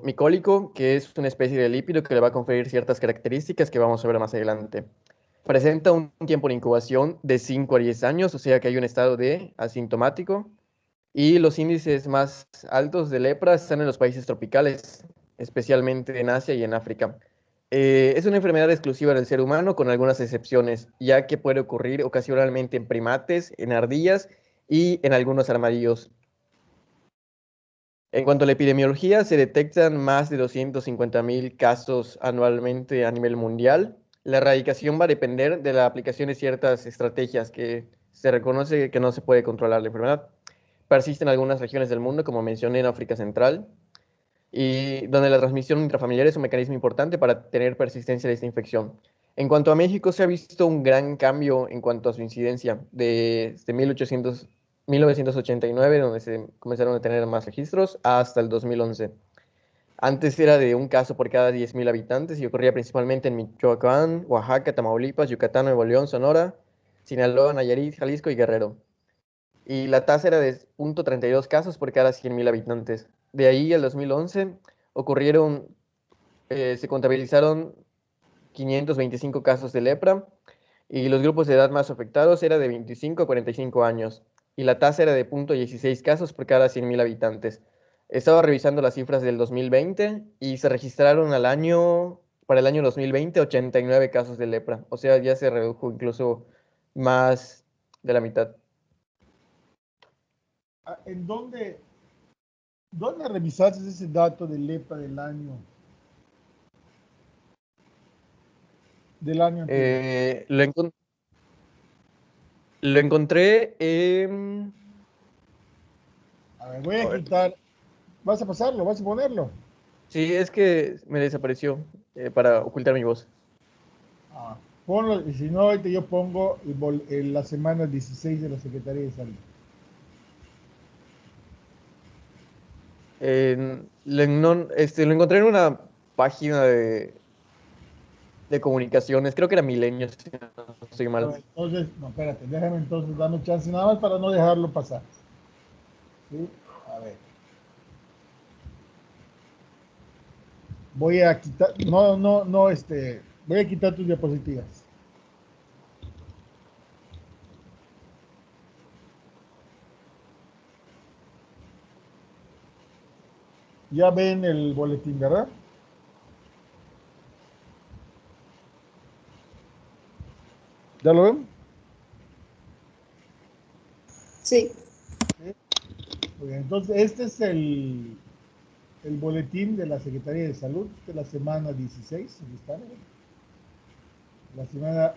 micólico, que es una especie de lípido que le va a conferir ciertas características que vamos a ver más adelante. Presenta un tiempo de incubación de 5 a 10 años, o sea que hay un estado de asintomático. Y los índices más altos de lepra están en los países tropicales, especialmente en Asia y en África. Es una enfermedad exclusiva del ser humano con algunas excepciones, ya que puede ocurrir ocasionalmente en primates, en ardillas y en algunos armadillos. En cuanto a la epidemiología, se detectan más de 250.000 casos anualmente a nivel mundial. La erradicación va a depender de la aplicación de ciertas estrategias que se reconoce que no se puede controlar la enfermedad. Persiste en algunas regiones del mundo, como mencioné en África Central, y donde la transmisión intrafamiliar es un mecanismo importante para tener persistencia de esta infección. En cuanto a México, se ha visto un gran cambio en cuanto a su incidencia desde 1989, donde se comenzaron a tener más registros, hasta el 2011. Antes era de un caso por cada 10.000 habitantes y ocurría principalmente en Michoacán, Oaxaca, Tamaulipas, Yucatán, Nuevo León, Sonora, Sinaloa, Nayarit, Jalisco y Guerrero. Y la tasa era de 0.32 casos por cada 100.000 habitantes. De ahí al 2011 ocurrieron, se contabilizaron 525 casos de lepra y los grupos de edad más afectados era de 25 a 45 años y la tasa era de 0.16 casos por cada 100.000 habitantes. Estaba revisando las cifras del 2020 y se registraron para el año 2020, 89 casos de lepra. O sea, ya se redujo incluso más de la mitad. ¿En dónde revisaste ese dato de lepra del año anterior? Eh, lo, encon- lo encontré en... A ver, voy a A ver. quitar. ¿Vas a pasarlo? ¿Vas a ponerlo? Sí, es que me desapareció para ocultar mi voz. Ah, ponlo, y si no, ahorita yo pongo en la semana 16 de la Secretaría de Salud. Lo encontré en una página de comunicaciones, creo que era Milenio, si no estoy A mal. ver, entonces, no, espérate, déjame entonces darme chance nada más para no dejarlo pasar. ¿Sí? A ver. Voy a quitar, no, no, no, voy a quitar tus diapositivas. Ya ven el boletín, ¿verdad? ¿Ya lo ven? Sí. Sí. Muy bien, entonces, este es el boletín de la Secretaría de Salud de la semana 16. Aquí está, ¿no? La semana,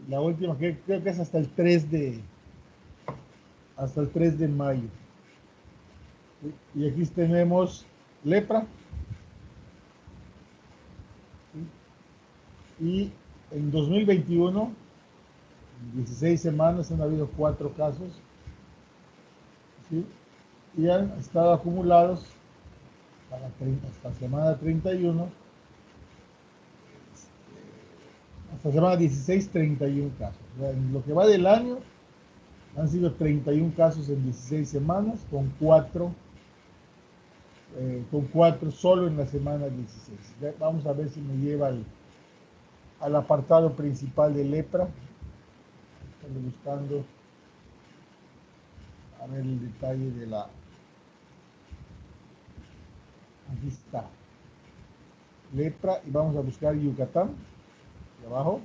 la última, que creo que es hasta el 3 de mayo. ¿Sí? Y aquí tenemos lepra. ¿Sí? Y en 2021, en 16 semanas, han habido 4 casos. ¿Sí? Y han estado acumulados hasta semana 31, hasta semana 16, 31 casos. O sea, en lo que va del año, han sido 31 casos en 16 semanas, con cuatro solo en la semana 16. Vamos a ver si me lleva al apartado principal de lepra. Estoy buscando a ver el detalle de la... Aquí está. Lepra, y vamos a buscar Yucatán, de abajo.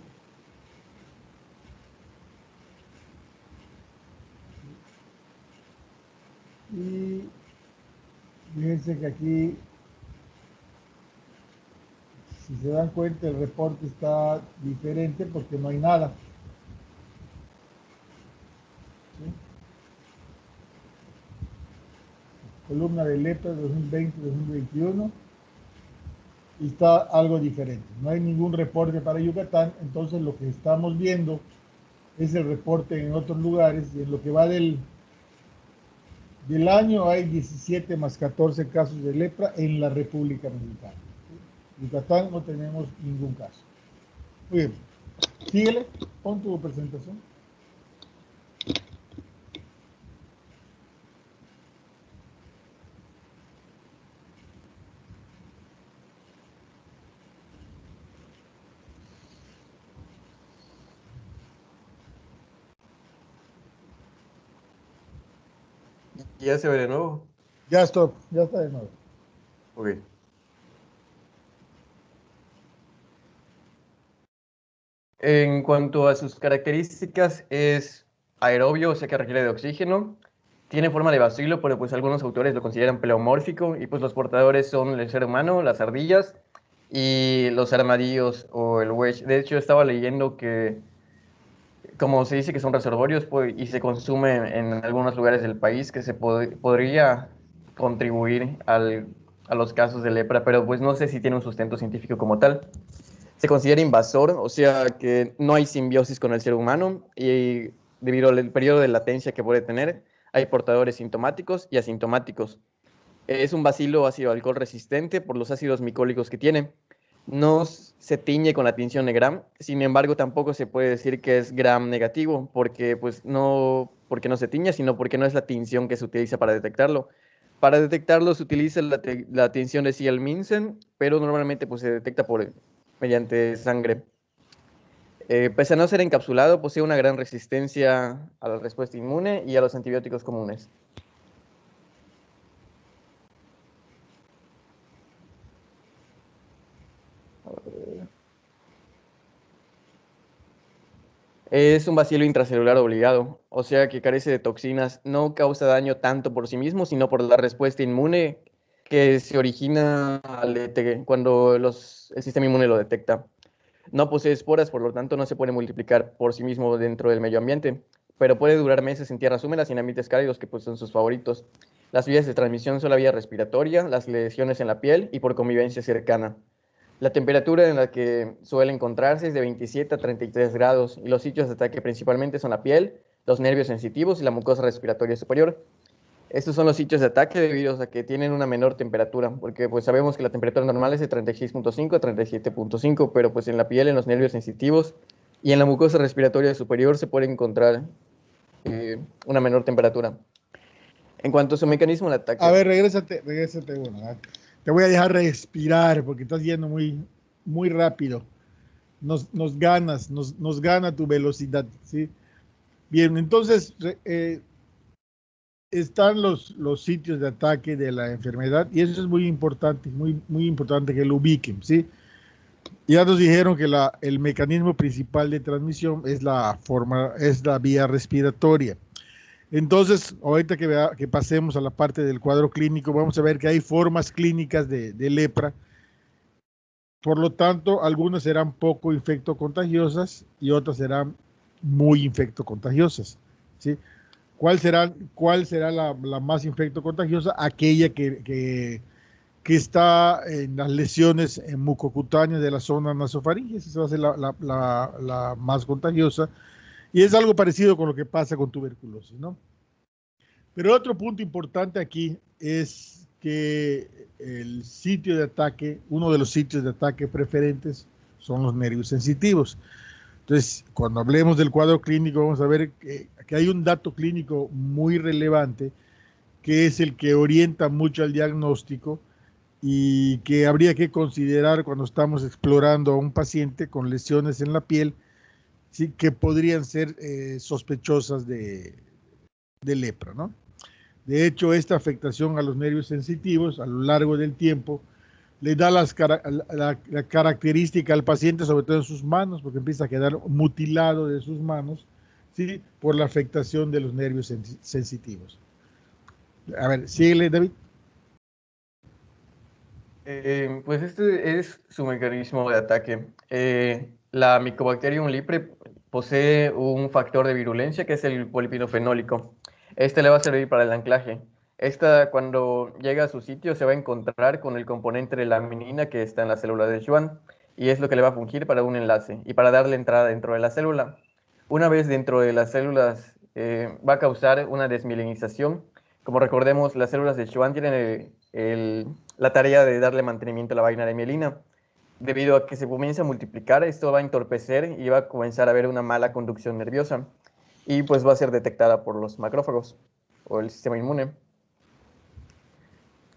Y fíjense que aquí, si se dan cuenta, el reporte está diferente porque no hay nada. ¿Sí? Columna de lepra 2020-2021 y está algo diferente. No hay ningún reporte para Yucatán, entonces lo que estamos viendo es el reporte en otros lugares y en lo que va del año hay 17 más 14 casos de lepra en la República Mexicana. Yucatán no tenemos ningún caso. Muy bien, síguele, pon tu presentación. ¿Ya se ve de nuevo? Ya está de nuevo. Ok. En cuanto a sus características, es aerobio, o sea que requiere de oxígeno. Tiene forma de bacilo, pero pues algunos autores lo consideran peleomórfico. Y pues los portadores son el ser humano, las ardillas y los armadillos o el wedge. De hecho, estaba leyendo que, como se dice que son reservorios pues, y se consumen en algunos lugares del país, que podría contribuir a los casos de lepra, pero pues no sé si tiene un sustento científico como tal. Se considera invasor, o sea que no hay simbiosis con el ser humano y debido al periodo de latencia que puede tener, hay portadores sintomáticos y asintomáticos. Es un bacilo ácido alcohol resistente por los ácidos micólicos que tiene. No se tiñe con la tinción de Gram, sin embargo tampoco se puede decir que es Gram negativo, porque pues no porque no se tiñe, sino porque no es la tinción que se utiliza para detectarlo. Para detectarlo se utiliza la tinción de Ciel-Minsen, pero normalmente pues se detecta mediante sangre. Pese a no ser encapsulado, posee una gran resistencia a la respuesta inmune y a los antibióticos comunes. Es un bacilo intracelular obligado, o sea que carece de toxinas, no causa daño tanto por sí mismo, sino por la respuesta inmune que se origina cuando el sistema inmune lo detecta. No posee esporas, por lo tanto no se puede multiplicar por sí mismo dentro del medio ambiente, pero puede durar meses en tierras húmedas y en ambientes cálidos, que pues, son sus favoritos. Las vías de transmisión son la vía respiratoria, las lesiones en la piel y por convivencia cercana. La temperatura en la que suele encontrarse es de 27 a 33 grados y los sitios de ataque principalmente son la piel, los nervios sensitivos y la mucosa respiratoria superior. Estos son los sitios de ataque debido a que tienen una menor temperatura, porque pues sabemos que la temperatura normal es de 36.5 a 37.5, pero pues en la piel, en los nervios sensitivos y en la mucosa respiratoria superior se puede encontrar una menor temperatura. En cuanto a su mecanismo de A ataque, ver, regrésate uno. ¿Ah? Te voy a dejar respirar porque estás yendo muy rápido. Nos gana tu velocidad, ¿sí? Bien, entonces están los sitios de ataque de la enfermedad y eso es muy importante, muy importante que lo ubiquen, ¿sí? Ya nos dijeron que el mecanismo principal de transmisión es la vía respiratoria. Entonces, ahorita que pasemos a la parte del cuadro clínico, vamos a ver que hay formas clínicas de lepra. Por lo tanto, algunas serán poco infectocontagiosas y otras serán muy infectocontagiosas, ¿sí? Cuál será la más infectocontagiosa? Aquella que está en las lesiones mucocutáneas de la zona nasofaringe. Esa va a ser la más contagiosa. Y es algo parecido con lo que pasa con tuberculosis, ¿no? Pero otro punto importante aquí es que el sitio de ataque, uno de los sitios de ataque preferentes son los nervios sensitivos. Entonces, cuando hablemos del cuadro clínico, vamos a ver que hay un dato clínico muy relevante que es el que orienta mucho al diagnóstico y que habría que considerar cuando estamos explorando a un paciente con lesiones en la piel, ¿sí? Que podrían ser sospechosas de lepra, ¿no? De hecho, esta afectación a los nervios sensitivos a lo largo del tiempo le da la característica al paciente, sobre todo en sus manos, porque empieza a quedar mutilado de sus manos, ¿sí? Por la afectación de los nervios sensitivos. A ver, síguele, David. pues este es su mecanismo de ataque. La Mycobacterium leprae posee un factor de virulencia que es el polipinofenólico. Este le va a servir para el anclaje. Esta, cuando llega a su sitio, se va a encontrar con el componente de la laminina que está en la célula de Schwann y es lo que le va a fungir para un enlace y para darle entrada dentro de la célula. Una vez dentro de las células, va a causar una desmielinización. Como recordemos, las células de Schwann tienen la tarea de darle mantenimiento a la vaina de mielina. Debido a que se comienza a multiplicar, esto va a entorpecer y va a comenzar a haber una mala conducción nerviosa y pues va a ser detectada por los macrófagos o el sistema inmune.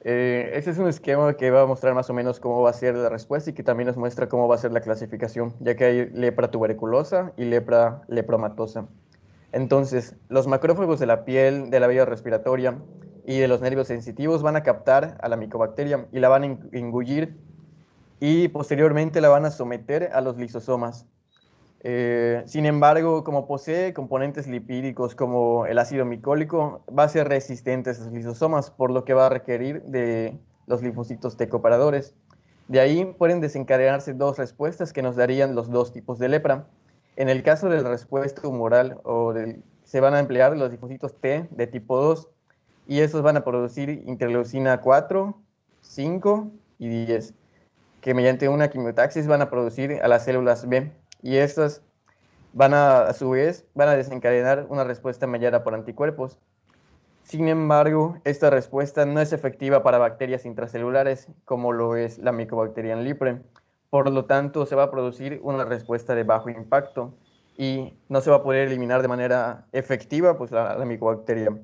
Este es un esquema que va a mostrar más o menos cómo va a ser la respuesta y que también nos muestra cómo va a ser la clasificación, ya que hay lepra tuberculosa y lepra lepromatosa. Entonces, los macrófagos de la piel, de la vía respiratoria y de los nervios sensitivos van a captar a la micobacteria y la van a engullir y posteriormente la van a someter a los lisosomas. Sin embargo, como posee componentes lipídicos como el ácido micólico, va a ser resistente a esos lisosomas, por lo que va a requerir de los linfocitos T cooperadores. De ahí pueden desencadenarse dos respuestas que nos darían los dos tipos de lepra. En el caso de la respuesta humoral, se van a emplear los linfocitos T de tipo 2 y esos van a producir interleucina 4, 5 y 10, que mediante una quimiotaxis van a producir a las células B y estas a su vez, van a desencadenar una respuesta mediada por anticuerpos. Sin embargo, esta respuesta no es efectiva para bacterias intracelulares, como lo es la Mycobacterium leprae. Por lo tanto, se va a producir una respuesta de bajo impacto y no se va a poder eliminar de manera efectiva pues, la Mycobacteria.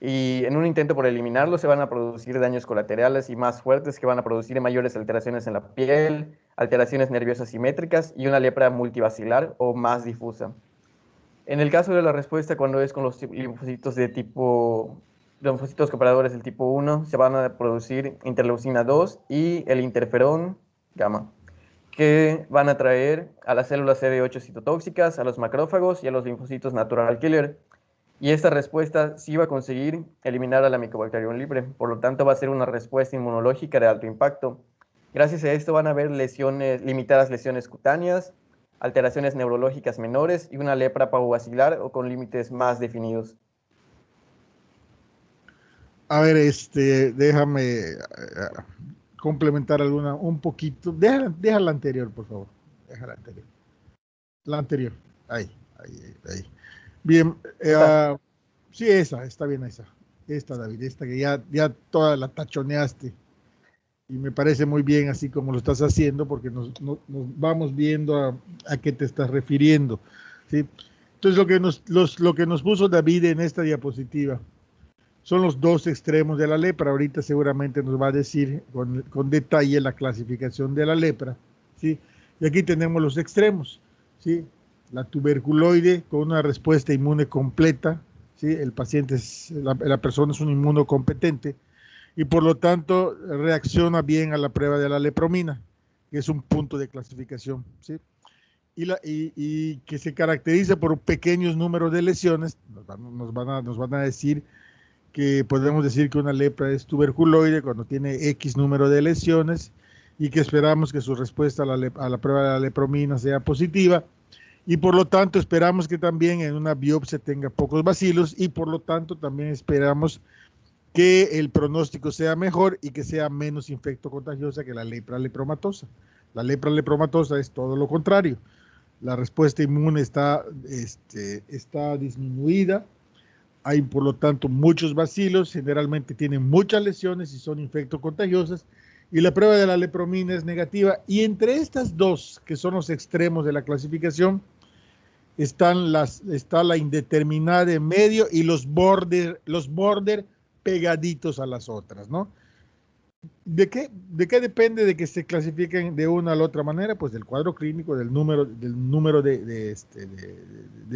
Y en un intento por eliminarlo se van a producir daños colaterales y más fuertes que van a producir mayores alteraciones en la piel, alteraciones nerviosas simétricas y una lepra multivacilar o más difusa. En el caso de la respuesta, cuando es con los linfocitos linfocitos cooperadores del tipo 1, se van a producir interleucina 2 y el interferón gamma, que van a atraer a las células CD8 citotóxicas, a los macrófagos y a los linfocitos natural killer. Y esta respuesta sí va a conseguir eliminar a la Mycobacterium leprae, por lo tanto va a ser una respuesta inmunológica de alto impacto. Gracias a esto van a haber limitadas lesiones cutáneas, alteraciones neurológicas menores y una lepra pauvacilar o con límites más definidos. A ver, déjame complementar un poquito. Deja la anterior, por favor. Deja la anterior. La anterior. Ahí. Bien. Sí, está bien esa. Esta, David, esta que ya toda la tachoneaste. Y me parece muy bien así como lo estás haciendo, porque nos vamos viendo a qué te estás refiriendo, ¿sí? Entonces, lo que nos puso David en esta diapositiva son los dos extremos de la lepra. Ahorita seguramente nos va a decir con detalle la clasificación de la lepra, ¿sí? Y aquí tenemos los extremos, ¿sí? La tuberculoide con una respuesta inmune completa, ¿sí? El paciente, la persona es un inmunocompetente y por lo tanto reacciona bien a la prueba de la lepromina, que es un punto de clasificación, ¿sí? Y que se caracteriza por pequeños números de lesiones. Nos van a decir que podemos decir que una lepra es tuberculoide cuando tiene X número de lesiones y que esperamos que su respuesta a la prueba de la lepromina sea positiva y por lo tanto esperamos que también en una biopsia tenga pocos bacilos y por lo tanto también esperamos que el pronóstico sea mejor y que sea menos infecto contagiosa que la lepra lepromatosa. La lepra lepromatosa es todo lo contrario. La respuesta inmune está disminuida. Hay, por lo tanto, muchos bacilos, generalmente tienen muchas lesiones y son infectocontagiosas, y la prueba de la lepromina es negativa. Y entre estas dos, que son los extremos de la clasificación, está la indeterminada de medio y los border pegaditos a las otras, ¿no? ¿De qué depende de que se clasifiquen de una a la otra manera? Pues del cuadro clínico, del número de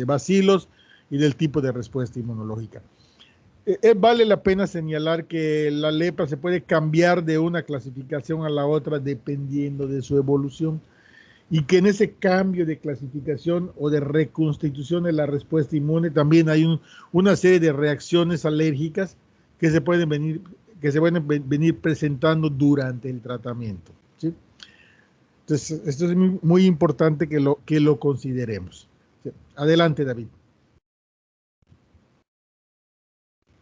bacilos y del tipo de respuesta inmunológica. Vale la pena señalar que la lepra se puede cambiar de una clasificación a la otra dependiendo de su evolución y que en ese cambio de clasificación o de reconstitución de la respuesta inmune también hay una serie de reacciones alérgicas que se pueden venir presentando durante el tratamiento, ¿sí? Entonces, esto es muy importante que lo consideremos. ¿Sí? Adelante, David.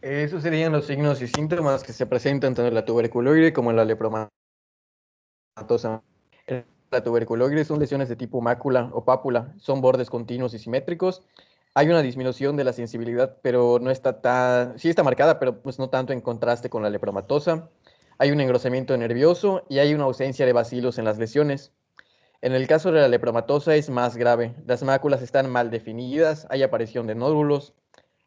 Esos serían los signos y síntomas que se presentan tanto en la tuberculoide como en la lepromatosa. La tuberculoide son lesiones de tipo mácula o pápula, son bordes continuos y simétricos. Hay una disminución de la sensibilidad, pero no está sí está marcada, pero pues no tanto en contraste con la lepromatosa. Hay un engrosamiento nervioso y hay una ausencia de bacilos en las lesiones. En el caso de la lepromatosa es más grave. Las máculas están mal definidas, hay aparición de nódulos,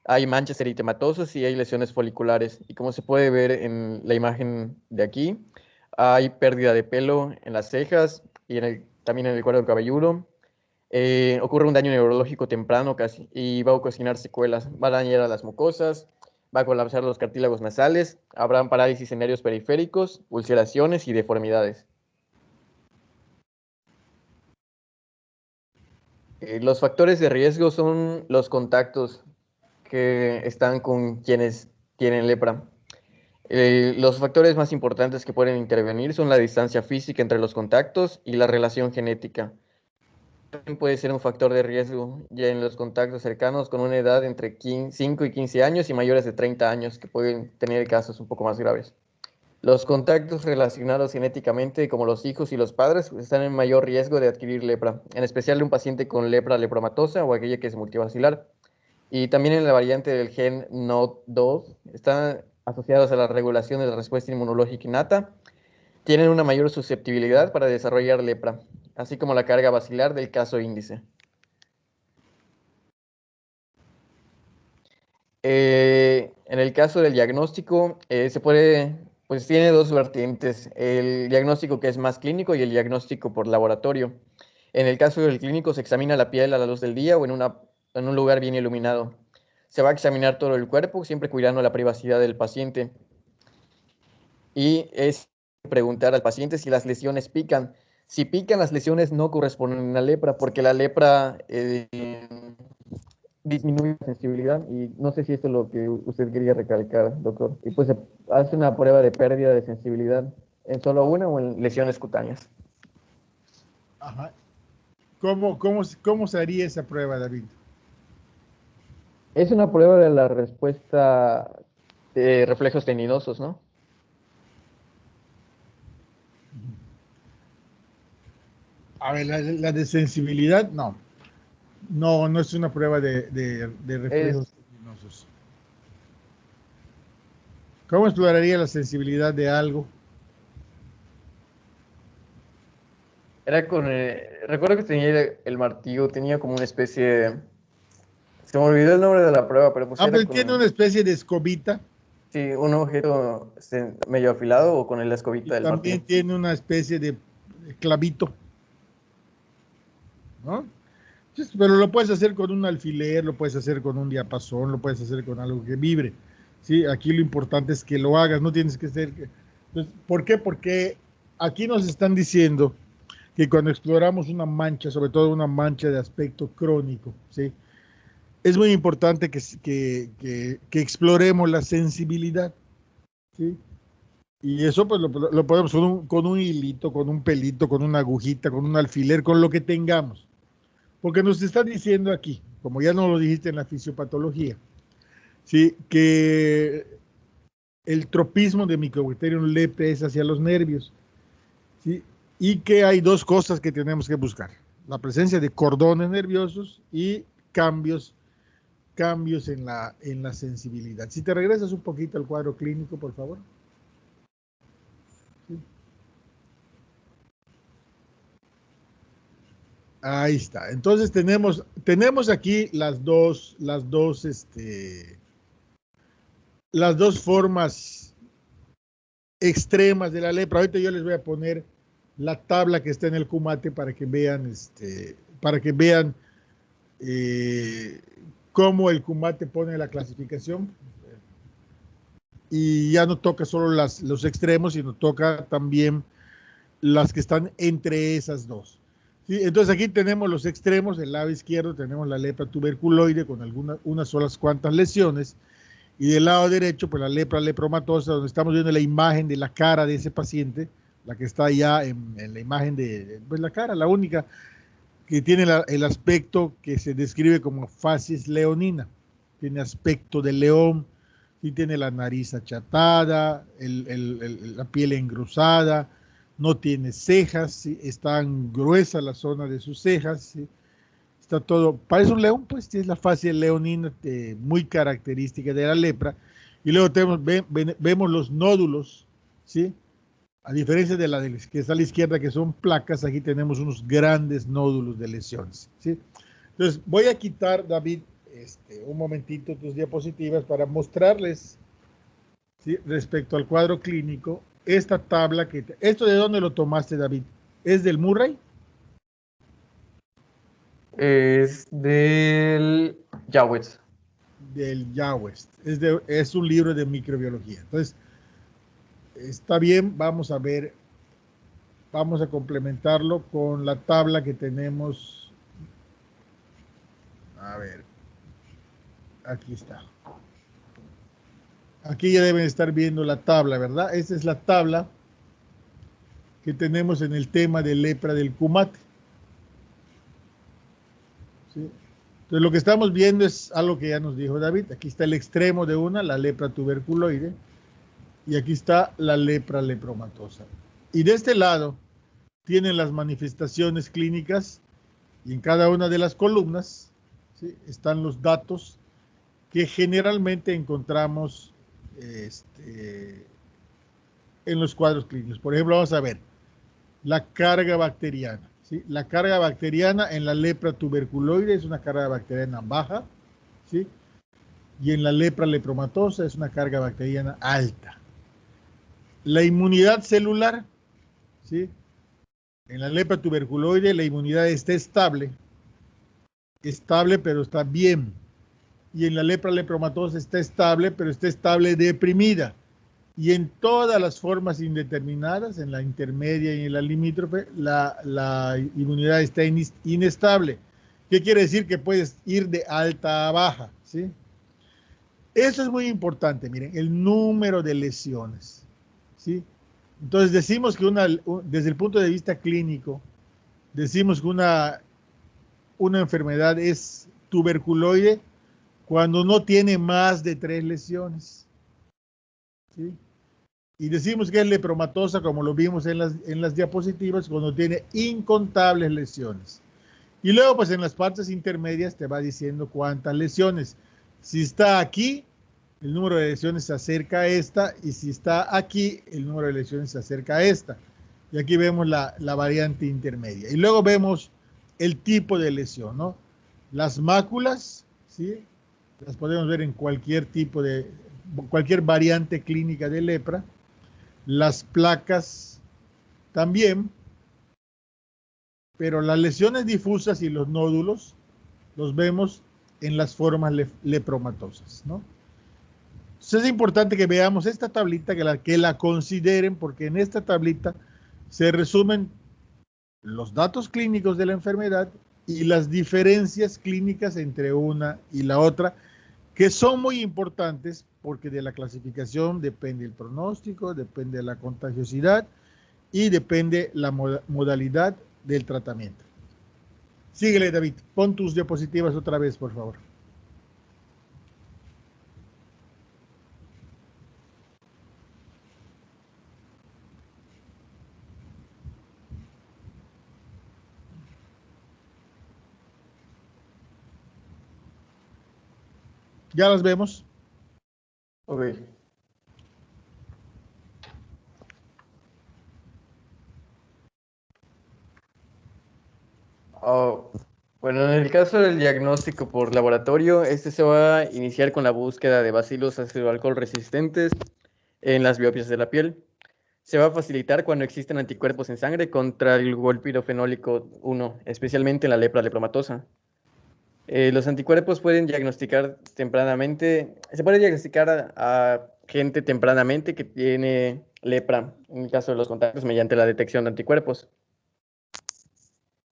hay manchas eritematosas y hay lesiones foliculares. Y como se puede ver en la imagen de aquí, hay pérdida de pelo en las cejas y también en el cuero cabelludo. Ocurre un daño neurológico temprano casi y va a ocasionar secuelas. Va a dañar a las mucosas, va a colapsar los cartílagos nasales, habrán parálisis en nervios periféricos, ulceraciones y deformidades. Los factores de riesgo son los contactos que están con quienes tienen lepra. Los factores más importantes que pueden intervenir son la distancia física entre los contactos y la relación genética. También puede ser un factor de riesgo ya en los contactos cercanos con una edad entre 5 y 15 años y mayores de 30 años que pueden tener casos un poco más graves. Los contactos relacionados genéticamente, como los hijos y los padres, están en mayor riesgo de adquirir lepra, en especial de un paciente con lepra lepromatosa o aquella que es multivacilar. Y también en la variante del gen NOD2 están asociados a la regulación de la respuesta inmunológica innata, tienen una mayor susceptibilidad para desarrollar lepra, así como la carga basilar del caso índice. En el caso del diagnóstico, pues tiene dos vertientes, el diagnóstico que es más clínico y el diagnóstico por laboratorio. En el caso del clínico se examina la piel a la luz del día o en un lugar bien iluminado. Se va a examinar todo el cuerpo, siempre cuidando la privacidad del paciente. Y es preguntar al paciente si las lesiones pican. Si pican, las lesiones no corresponden a la lepra, porque la lepra disminuye la sensibilidad. Y no sé si esto es lo que usted quería recalcar, doctor. Y pues se hace una prueba de pérdida de sensibilidad en solo una o en lesiones cutáneas. Ajá. ¿Cómo se haría esa prueba, David? Es una prueba de la respuesta de reflejos tendinosos, ¿no? A ver, la de sensibilidad, no. No es una prueba de reflejos tendinosos. ¿Cómo exploraría la sensibilidad de algo? Era con... recuerdo que tenía el martillo, tenía como una especie de... Se me olvidó el nombre de la prueba, pero pues era Apple con... tiene una especie de escobita Sí, un objeto medio afilado o con la y escobita del martillo. también tiene una especie de clavito, ¿no? Pero lo puedes hacer con un alfiler, lo puedes hacer con un diapasón, lo puedes hacer con algo que vibre. ¿Sí? Aquí lo importante es que lo hagas, no tienes que ser... Entonces, ¿por qué? Porque aquí nos están diciendo que cuando exploramos una mancha, sobre todo una mancha de aspecto crónico, ¿sí? Es muy importante que exploremos la sensibilidad, ¿sí? Y eso pues lo podemos con un hilito, con un pelito, con una agujita, con un alfiler, con lo que tengamos. Porque nos están diciendo aquí, como ya nos lo dijiste en la fisiopatología, ¿sí? Que el tropismo de Mycobacterium leprae es hacia los nervios, ¿sí? Y que hay dos cosas que tenemos que buscar: la presencia de cordones nerviosos y cambios en la sensibilidad. Si te regresas un poquito al cuadro clínico, por favor. ¿Sí? Ahí está. Entonces tenemos aquí las dos formas extremas de la lepra. Ahorita yo les voy a poner la tabla que está en el Kumate para que vean, eh, cómo el Kumate pone la clasificación. Y ya no toca solo los extremos, sino toca también las que están entre esas dos. ¿Sí? Entonces aquí tenemos los extremos, del lado izquierdo tenemos la lepra tuberculoide con unas solas cuantas lesiones, y del lado derecho pues la lepra lepromatosa, donde estamos viendo la imagen de la cara de ese paciente, la que está ya en la imagen de pues la cara, la única que tiene el aspecto que se describe como facies leonina, tiene aspecto de león, y tiene la nariz achatada, la piel engrosada, no tiene cejas, ¿sí? Están gruesas la zona de sus cejas, ¿sí? Está todo, parece un león, pues es la fase leonina muy característica de la lepra. Y luego vemos los nódulos, ¿sí? A diferencia de la que está a la izquierda, que son placas, aquí tenemos unos grandes nódulos de lesiones, ¿sí? Entonces, voy a quitar, David, un momentito tus diapositivas para mostrarles, ¿sí? Respecto al cuadro clínico, esta tabla ¿Esto de dónde lo tomaste, David? ¿Es del Murray? Es del Jawitz. del YAWEST. Es un libro de microbiología. Entonces, está bien, vamos a ver, vamos a complementarlo con la tabla que tenemos. A ver, aquí está. Aquí ya deben estar viendo la tabla, ¿verdad? Esta es la tabla que tenemos en el tema de lepra del Kumate. ¿Sí? Entonces, lo que estamos viendo es algo que ya nos dijo David. Aquí está el extremo de una, la lepra tuberculoide, y aquí está la lepra lepromatosa. Y de este lado tienen las manifestaciones clínicas, y en cada una de las columnas, ¿sí?, están los datos que generalmente encontramos en los cuadros clínicos. Por ejemplo, vamos a ver la carga bacteriana. ¿Sí? La carga bacteriana en la lepra tuberculoide es una carga bacteriana baja, ¿sí? Y en la lepra lepromatosa es una carga bacteriana alta. La inmunidad celular, ¿sí?, en la lepra tuberculoide la inmunidad está estable pero está bien. Y en la lepra lepromatosa está estable, pero está estable deprimida. Y en todas las formas indeterminadas, en la intermedia y en la limítrofe, la inmunidad está inestable. ¿Qué quiere decir? Que puedes ir de alta a baja, ¿sí? Eso es muy importante, miren, el número de lesiones, ¿sí? Entonces decimos que desde el punto de vista clínico, decimos que una enfermedad es tuberculoide cuando no tiene más de 3 lesiones, ¿sí? Y decimos que es lepromatosa, como lo vimos en las diapositivas, cuando tiene incontables lesiones. Y luego, pues en las partes intermedias te va diciendo cuántas lesiones. Si está aquí, el número de lesiones se acerca a esta, y si está aquí, el número de lesiones se acerca a esta. Y aquí vemos la variante intermedia. Y luego vemos el tipo de lesión, ¿no? Las máculas, ¿sí?, las podemos ver en cualquier cualquier variante clínica de lepra. Las placas también, pero las lesiones difusas y los nódulos los vemos en las formas lepromatosas, ¿no? Entonces es importante que veamos esta tablita, que la consideren, porque en esta tablita se resumen los datos clínicos de la enfermedad y las diferencias clínicas entre una y la otra, que son muy importantes porque de la clasificación depende el pronóstico, depende la contagiosidad y depende la modalidad del tratamiento. Síguele, David. Pon tus diapositivas otra vez, por favor. Ya las vemos. Ok. Oh, bueno, en el caso del diagnóstico por laboratorio, este se va a iniciar con la búsqueda de bacilos ácido alcohol resistentes en las biopsias de la piel. Se va a facilitar cuando existen anticuerpos en sangre contra el golpirofenólico 1, especialmente en la lepra lepromatosa. Los anticuerpos pueden diagnosticar tempranamente, se puede diagnosticar a gente tempranamente que tiene lepra, en el caso de los contactos, mediante la detección de anticuerpos.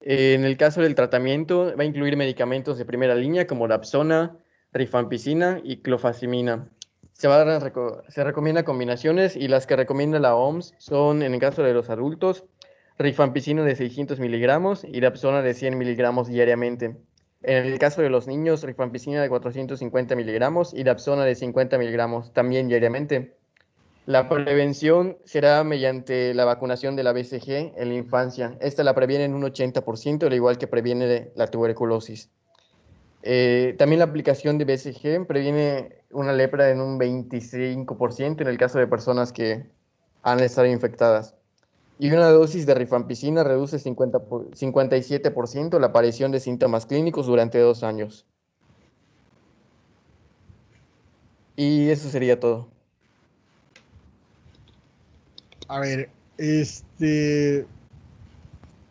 En el caso del tratamiento, va a incluir medicamentos de primera línea como Dapsona, rifampicina y clofazimina. Se recomienda combinaciones, y las que recomienda la OMS son, en el caso de los adultos, rifampicina de 600 miligramos y Dapsona de 100 miligramos diariamente. En el caso de los niños, rifampicina de 450 miligramos y Dapsona de 50 miligramos también diariamente. La prevención será mediante la vacunación de la BCG en la infancia. Esta la previene en un 80%, al igual que previene la tuberculosis. También la aplicación de BCG previene una lepra en un 25% en el caso de personas que han estado infectadas. Y una dosis de rifampicina reduce 57% la aparición de síntomas clínicos durante 2 años. Y eso sería todo. A ver,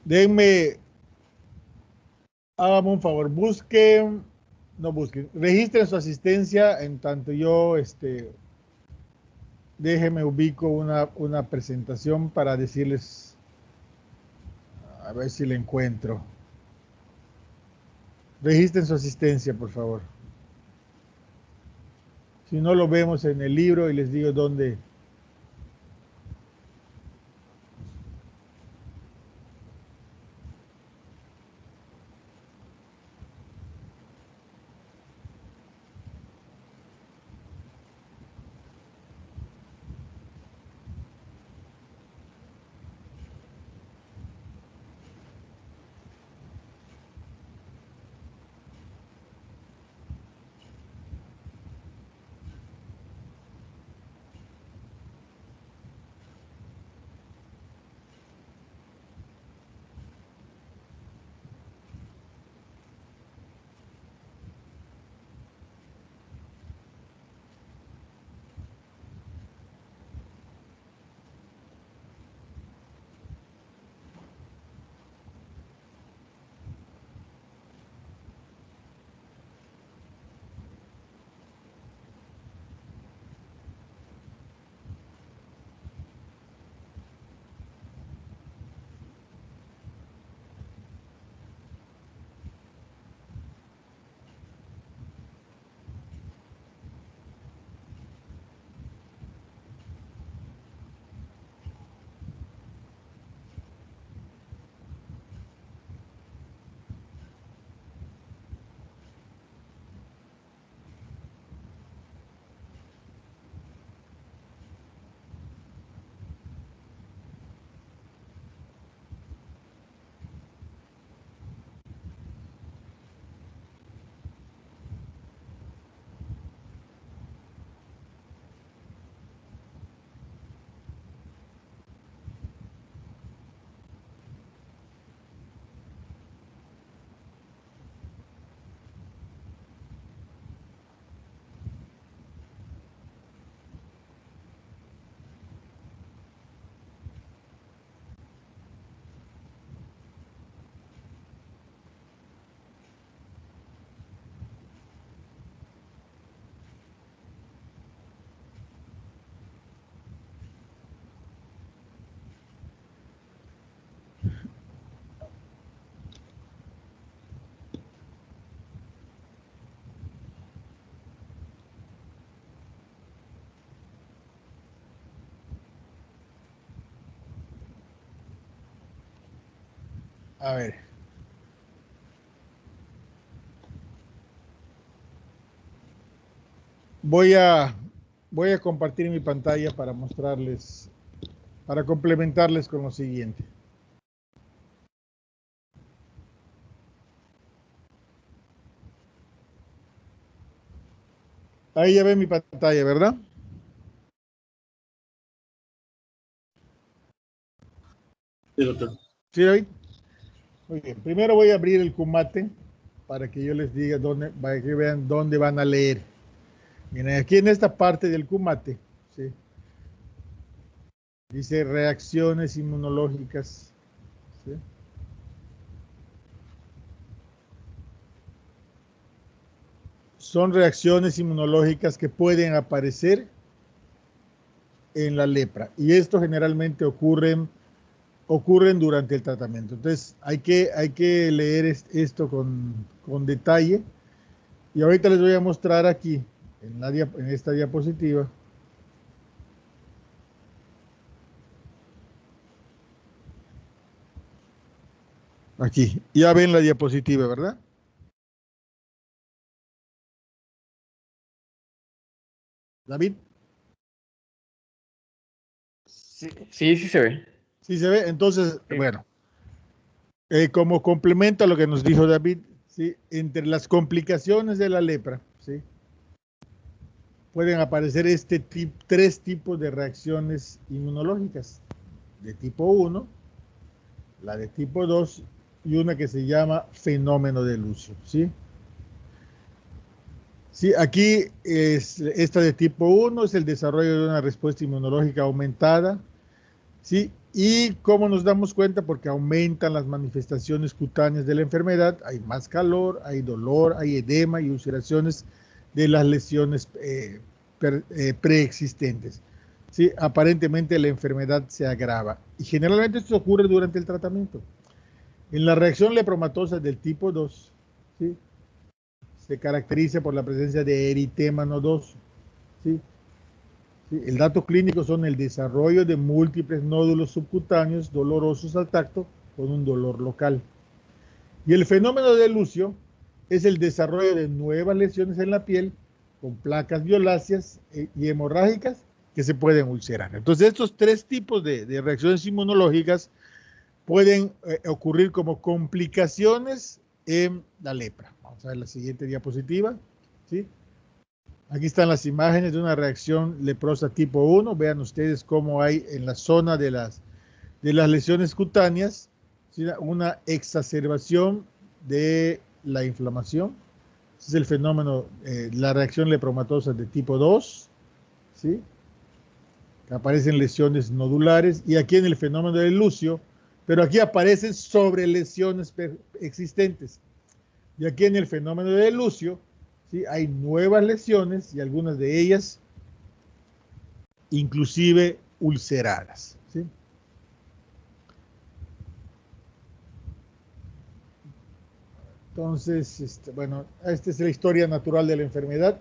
denme, hágame un favor, busquen No busquen. Registren su asistencia en tanto yo, déjenme ubico una presentación para decirles, a ver si la encuentro. Registren su asistencia, por favor. Si no, lo vemos en el libro y les digo dónde. A ver. Voy a, voy a compartir mi pantalla para mostrarles, para complementarles con lo siguiente. Ahí ya ven mi pantalla, ¿verdad? Sí, doctor. ¿Sí, David? Muy bien. Primero voy a abrir el Kumate para que yo les diga dónde, para que vean dónde van a leer. Miren, aquí en esta parte del Kumate, ¿sí? Dice reacciones inmunológicas, ¿sí? Son reacciones inmunológicas que pueden aparecer en la lepra y esto generalmente ocurren durante el tratamiento. Entonces hay que leer esto con detalle y ahorita les voy a mostrar aquí en esta diapositiva. Aquí, ya ven la diapositiva, ¿verdad? David. Sí, sí, sí se ve. Sí se ve. Entonces, Sí. bueno, como complemento a lo que nos dijo David, ¿sí? Entre las complicaciones de la lepra, ¿sí? Pueden aparecer tres tipos de reacciones inmunológicas. De tipo 1, la de tipo 2 y una que se llama fenómeno de Lucio, ¿sí? Sí, aquí esta de tipo 1 es el desarrollo de una respuesta inmunológica aumentada, ¿sí? ¿Y cómo nos damos cuenta? Porque aumentan las manifestaciones cutáneas de la enfermedad, hay más calor, hay dolor, hay edema y ulceraciones de las lesiones preexistentes. ¿Sí? Aparentemente la enfermedad se agrava y generalmente esto ocurre durante el tratamiento. En la reacción lepromatosa del tipo 2, ¿sí? Se caracteriza por la presencia de eritema nodoso. ¿Sí? ¿Sí? El dato clínico son el desarrollo de múltiples nódulos subcutáneos dolorosos al tacto con un dolor local. Y el fenómeno de Lucio es el desarrollo de nuevas lesiones en la piel con placas violáceas y hemorrágicas que se pueden ulcerar. Entonces, estos tres tipos de reacciones inmunológicas pueden ocurrir como complicaciones en la lepra. Vamos a ver la siguiente diapositiva. ¿Sí? Aquí están las imágenes de una reacción leprosa tipo 1. Vean ustedes cómo hay en la zona de las lesiones cutáneas, ¿sí? Una exacerbación de la inflamación. Ese es el fenómeno, la reacción lepromatosa de tipo 2. ¿Sí? Que aparecen lesiones nodulares. Y aquí en el fenómeno de Lucio, pero aquí aparecen sobre lesiones existentes. Y aquí en el fenómeno de Lucio, ¿sí? Hay nuevas lesiones y algunas de ellas inclusive ulceradas. ¿Sí? Entonces, bueno, esta es la historia natural de la enfermedad.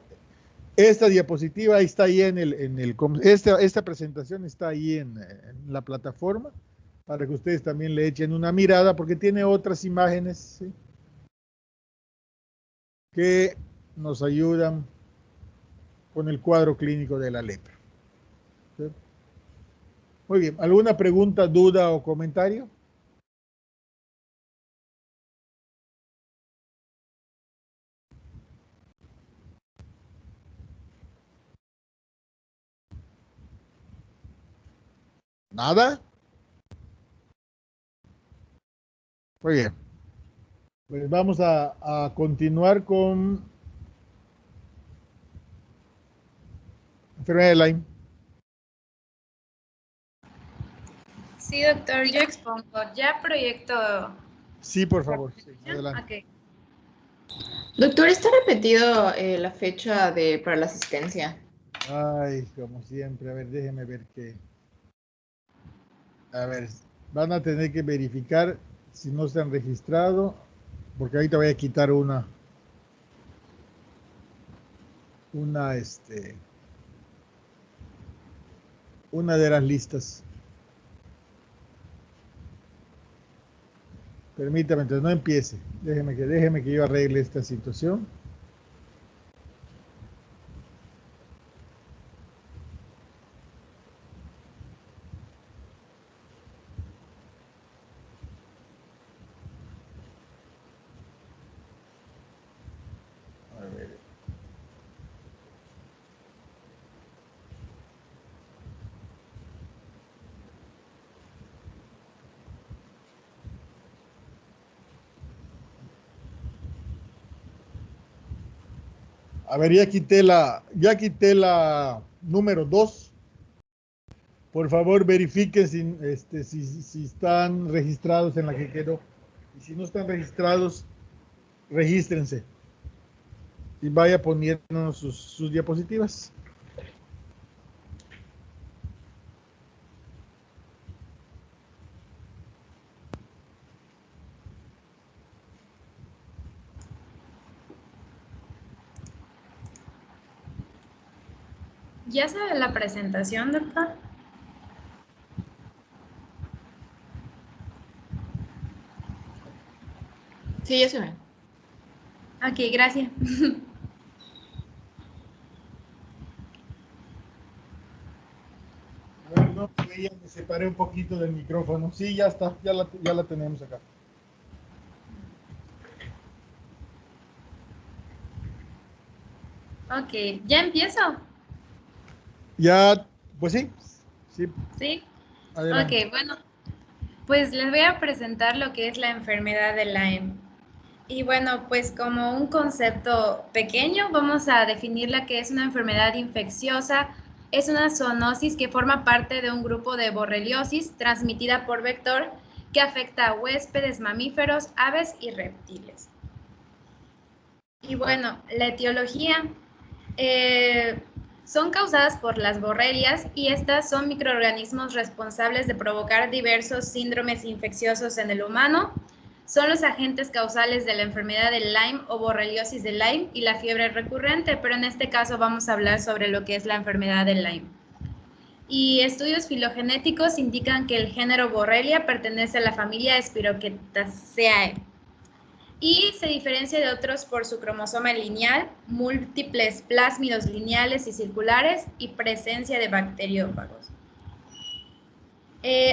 Esta diapositiva está ahí esta presentación está ahí en la plataforma para que ustedes también le echen una mirada porque tiene otras imágenes, ¿sí? Que nos ayudan con el cuadro clínico de la lepra. ¿Sí? Muy bien, ¿alguna pregunta, duda o comentario? ¿Nada? Muy bien. Pues vamos a continuar con enfermedad de Lyme. Sí, doctor, yo expongo. Ya proyecto. Sí, por favor. Sí, adelante. Okay. Doctor, ¿está repetido la fecha para la asistencia? Ay, como siempre. A ver, déjeme ver qué. A ver, van a tener que verificar si no se han registrado, porque ahorita voy a quitar una de las listas. Permítame, entonces no empiece. Déjeme que yo arregle esta situación. A ver. A ver, ya quité la número 2. Por favor, verifiquen si están registrados en la que quedó. Y si no están registrados, regístrense. Y vaya poniendo sus diapositivas. ¿Ya sabe la presentación, doctor? Sí, ya se ve. Ok, gracias. A ver, no, me separé un poquito del micrófono. Sí, ya está, ya la tenemos acá. Ok, ¿ya empiezo? Ya, pues sí, sí, Sí. adelante. Ok, bueno, pues les voy a presentar lo que es la enfermedad de Lyme. Y bueno, pues como un concepto pequeño, vamos a definirla que es una enfermedad infecciosa es una zoonosis que forma parte de un grupo de borreliosis transmitida por vector que afecta a huéspedes mamíferos, aves y reptiles. Y bueno, la etiología son causadas por las borrelias y estas son microorganismos responsables de provocar diversos síndromes infecciosos en el humano. Son los agentes causales de la enfermedad de Lyme o borreliosis de Lyme y la fiebre recurrente, pero en este caso vamos a hablar sobre lo que es la enfermedad de Lyme. Y estudios filogenéticos indican que el género Borrelia pertenece a la familia Spirochetaceae y se diferencia de otros por su cromosoma lineal, múltiples plásmidos lineales y circulares y presencia de bacteriófagos.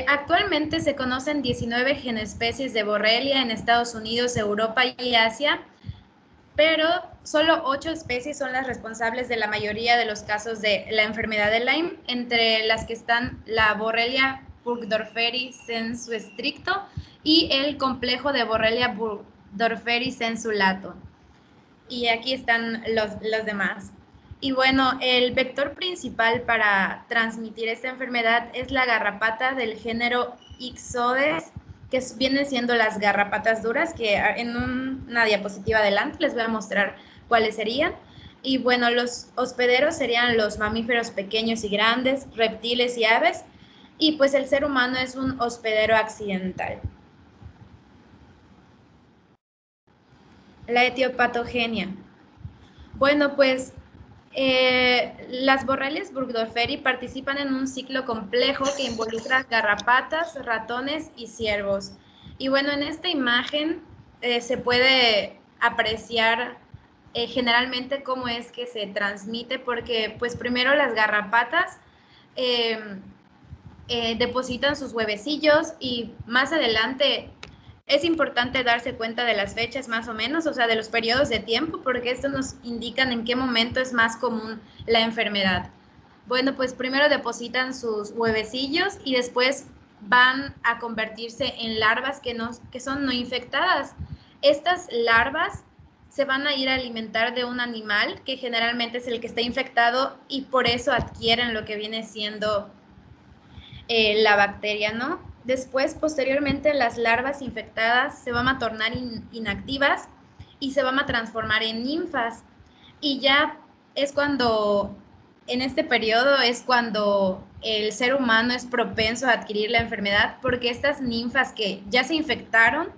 Actualmente se conocen 19 genespecies de Borrelia en Estados Unidos, Europa y Asia, pero solo 8 especies son las responsables de la mayoría de los casos de la enfermedad de Lyme, entre las que están la Borrelia burgdorferi sensu stricto y el complejo de Borrelia burgdorferi sensu lato. Y aquí están los demás. Y bueno, el vector principal para transmitir esta enfermedad es la garrapata del género Ixodes, que vienen siendo las garrapatas duras, que en una diapositiva adelante les voy a mostrar cuáles serían. Y bueno, los hospederos serían los mamíferos pequeños y grandes, reptiles y aves, y pues el ser humano es un hospedero accidental. La etiopatogenia. Bueno, pues las Borrelias burgdorferi participan en un ciclo complejo que involucra garrapatas, ratones y ciervos. Y bueno, en esta imagen se puede apreciar generalmente cómo es que se transmite, porque pues primero las garrapatas depositan sus huevecillos y más adelante es importante darse cuenta de las fechas más o menos, o sea, de los periodos de tiempo, porque esto nos indican en qué momento es más común la enfermedad. Bueno, pues primero depositan sus huevecillos y después van a convertirse en larvas que son no infectadas. Estas larvas se van a ir a alimentar de un animal que generalmente es el que está infectado y por eso adquieren lo que viene siendo la bacteria, ¿no? Después, posteriormente, las larvas infectadas se van a tornar inactivas y se van a transformar en ninfas. Y ya es cuando, en este periodo, es cuando el ser humano es propenso a adquirir la enfermedad, porque estas ninfas que ya se infectaron,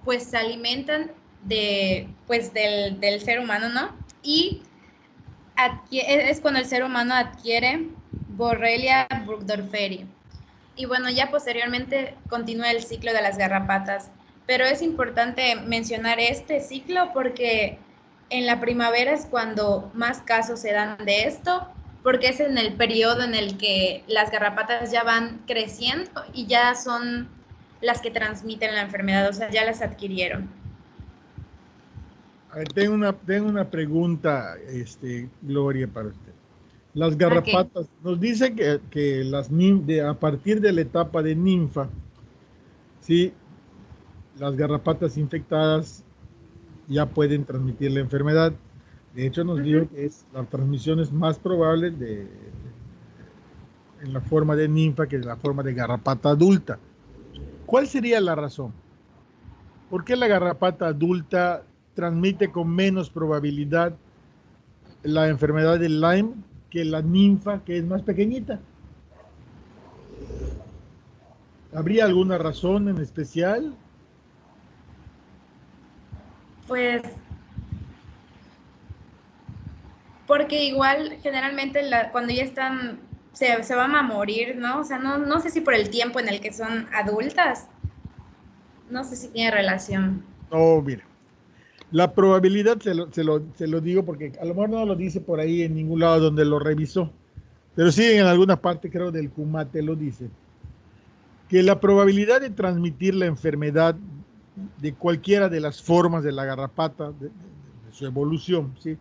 pues se alimentan del ser humano, ¿no? Y es cuando el ser humano adquiere Borrelia burgdorferi. Y bueno, ya posteriormente continúa el ciclo de las garrapatas. Pero es importante mencionar este ciclo porque en la primavera es cuando más casos se dan de esto, porque es en el periodo en el que las garrapatas ya van creciendo y ya son las que transmiten la enfermedad, o sea, ya las adquirieron. A ver, tengo una pregunta, Gloria, para usted. Las garrapatas, nos dice que a partir de la etapa de ninfa, ¿sí? Las garrapatas infectadas ya pueden transmitir la enfermedad. De hecho, nos dijo que la transmisión es más probable en la forma de ninfa que en la forma de garrapata adulta. ¿Cuál sería la razón? ¿Por qué la garrapata adulta transmite con menos probabilidad la enfermedad del Lyme que la ninfa, que es más pequeñita? ¿Habría alguna razón en especial? Pues porque igual generalmente cuando ya están, se van a morir, ¿no? O sea, no sé si por el tiempo en el que son adultas, no sé si tiene relación. No, mira, la probabilidad se lo digo porque a lo mejor no lo dice por ahí en ningún lado donde lo revisó, pero sí en alguna parte creo del Cumate lo dice, que la probabilidad de transmitir la enfermedad de cualquiera de las formas de la garrapata, de su evolución, ¿sí?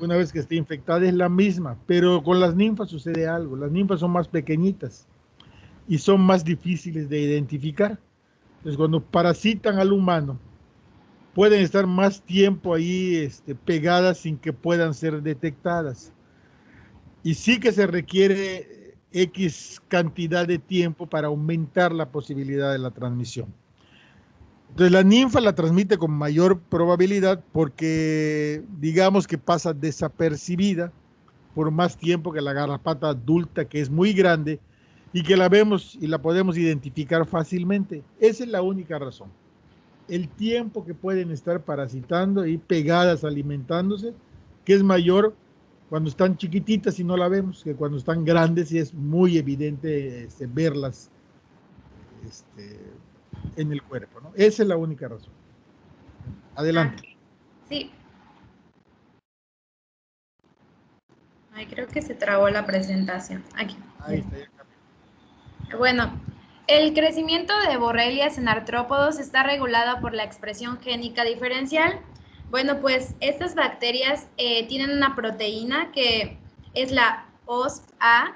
Una vez que esté infectada es la misma, pero con las ninfas sucede algo. Las ninfas son más pequeñitas y son más difíciles de identificar. Entonces, cuando parasitan al humano, pueden estar más tiempo ahí pegadas sin que puedan ser detectadas. y sí que se requiere X cantidad de tiempo para aumentar la posibilidad de la transmisión. Entonces la ninfa la transmite con mayor probabilidad porque digamos que pasa desapercibida por más tiempo que la garrapata adulta, que es muy grande y que la vemos y la podemos identificar fácilmente. Esa es la única razón. El tiempo que pueden estar parasitando y pegadas alimentándose, que es mayor cuando están chiquititas y no la vemos, que cuando están grandes y es muy evidente verlas en el cuerpo, ¿no? Esa es la única razón. Adelante. Sí. Ay, creo que se trabó la presentación. Aquí. Ahí está, ya cambió. Bueno, el crecimiento de borrelias en artrópodos está regulado por la expresión génica diferencial. Bueno, pues estas bacterias tienen una proteína que es la OSPA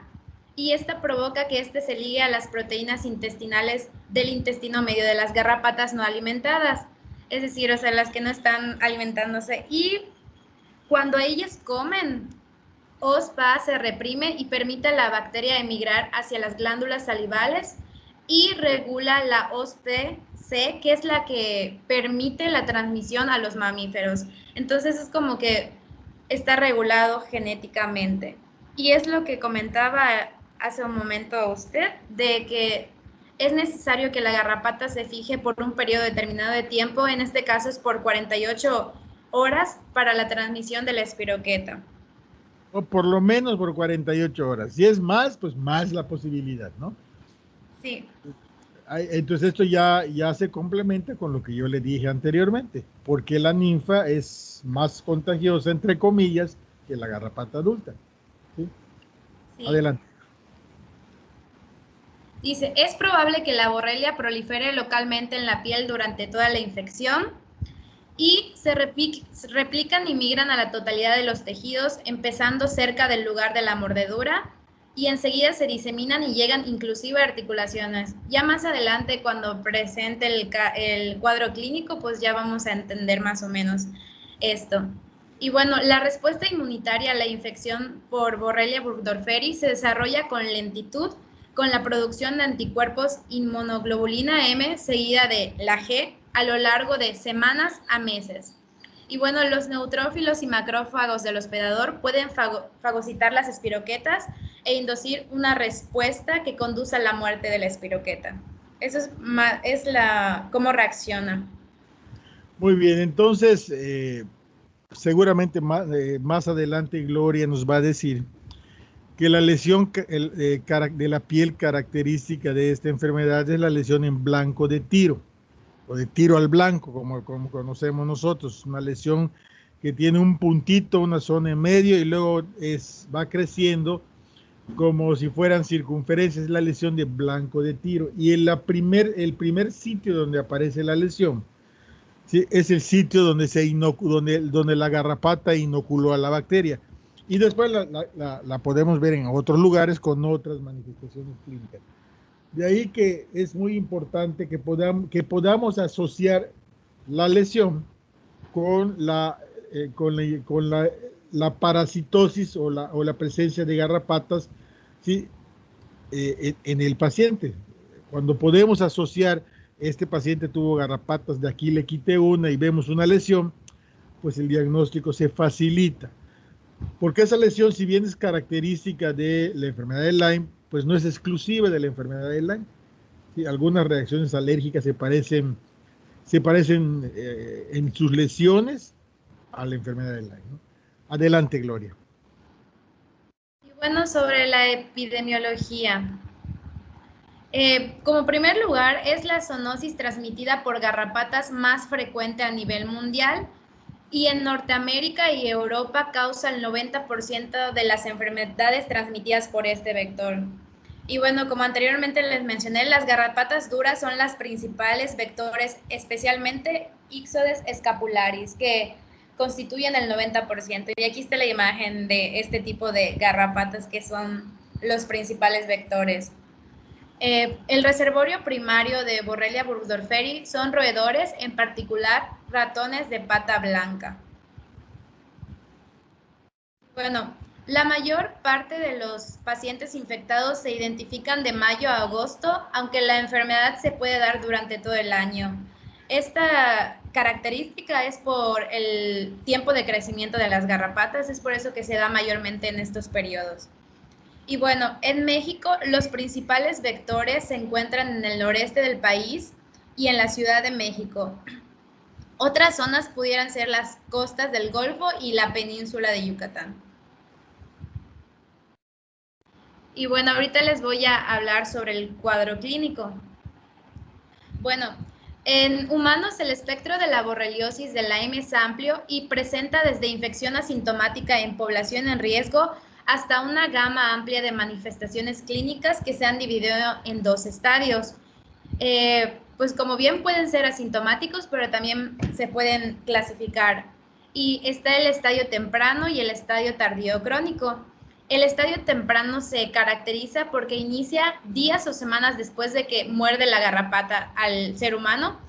y esta provoca que se ligue a las proteínas intestinales del intestino medio de las garrapatas no alimentadas, es decir, o sea, las que no están alimentándose. Y cuando ellas comen, OSPA se reprime y permite a la bacteria emigrar hacia las glándulas salivales y regula la OSPC, que es la que permite la transmisión a los mamíferos. Entonces es como que está regulado genéticamente. Y es lo que comentaba hace un momento usted, de que es necesario que la garrapata se fije por un periodo determinado de tiempo, en este caso es por 48 horas para la transmisión de la espiroqueta. O por lo menos por 48 horas. Si es más, pues más la posibilidad, ¿no? Sí. Entonces esto ya se complementa con lo que yo le dije anteriormente, porque la ninfa es más contagiosa, entre comillas, que la garrapata adulta. ¿Sí? Sí. Adelante. Dice, es probable que la borrelia prolifere localmente en la piel durante toda la infección y se replican y migran a la totalidad de los tejidos, empezando cerca del lugar de la mordedura, y enseguida se diseminan y llegan inclusive a articulaciones. Ya más adelante, cuando presente el cuadro clínico, pues ya vamos a entender más o menos esto. Y bueno, la respuesta inmunitaria a la infección por Borrelia burgdorferi se desarrolla con lentitud, con la producción de anticuerpos inmunoglobulina M seguida de la G a lo largo de semanas a meses. Y bueno, los neutrófilos y macrófagos del hospedador pueden fagocitar las espiroquetas e inducir una respuesta que conduce a la muerte de la espiroqueta. Eso es cómo reacciona. Muy bien, entonces seguramente más adelante Gloria nos va a decir que la lesión de la piel característica de esta enfermedad es la lesión en blanco de tiro, o de tiro al blanco, como conocemos nosotros, una lesión que tiene un puntito, una zona en medio y luego va creciendo como si fueran circunferencias, es la lesión de blanco de tiro. Y el primer sitio donde aparece la lesión, ¿sí?, es el sitio donde, donde la garrapata inoculó a la bacteria. Y después la podemos ver en otros lugares con otras manifestaciones clínicas. De ahí que es muy importante que podamos asociar la lesión con la parasitosis o la presencia de garrapatas, ¿sí?, en el paciente. Cuando podemos asociar, este paciente tuvo garrapatas, de aquí le quité una y vemos una lesión, pues el diagnóstico se facilita. Porque esa lesión, si bien es característica de la enfermedad de Lyme, pues no es exclusiva de la enfermedad de Lyme. ¿Sí? Algunas reacciones alérgicas se parecen en sus lesiones a la enfermedad de Lyme, ¿no? Adelante, Gloria. Y bueno, sobre la epidemiología. Como primer lugar, es la zoonosis transmitida por garrapatas más frecuente a nivel mundial. Y en Norteamérica y Europa causa el 90% de las enfermedades transmitidas por este vector. Y bueno, como anteriormente les mencioné, las garrapatas duras son las principales vectores, especialmente Ixodes scapularis, que constituyen el 90%. Y aquí está la imagen de este tipo de garrapatas que son los principales vectores. El reservorio primario de Borrelia burgdorferi son roedores, en particular ratones de pata blanca. Bueno, La mayor parte de los pacientes infectados se identifican de mayo a agosto, aunque la enfermedad se puede dar durante todo el año. Esta característica es por el tiempo de crecimiento de las garrapatas, es por eso que se da mayormente en estos periodos. Y bueno, en México los principales vectores se encuentran en el noreste del país y en la Ciudad de México. Otras zonas pudieran ser las costas del Golfo y la península de Yucatán. Y bueno, ahorita les voy a hablar sobre el cuadro clínico. Bueno, en humanos el espectro de la borreliosis de Lyme es amplio y presenta desde infección asintomática en población en riesgo hasta una gama amplia de manifestaciones clínicas que se han dividido en 2 estadios. Pues como bien pueden ser asintomáticos, pero también se pueden clasificar. Y está el estadio temprano y el estadio tardío crónico. El estadio temprano se caracteriza porque inicia días o semanas después de que muerde la garrapata al ser humano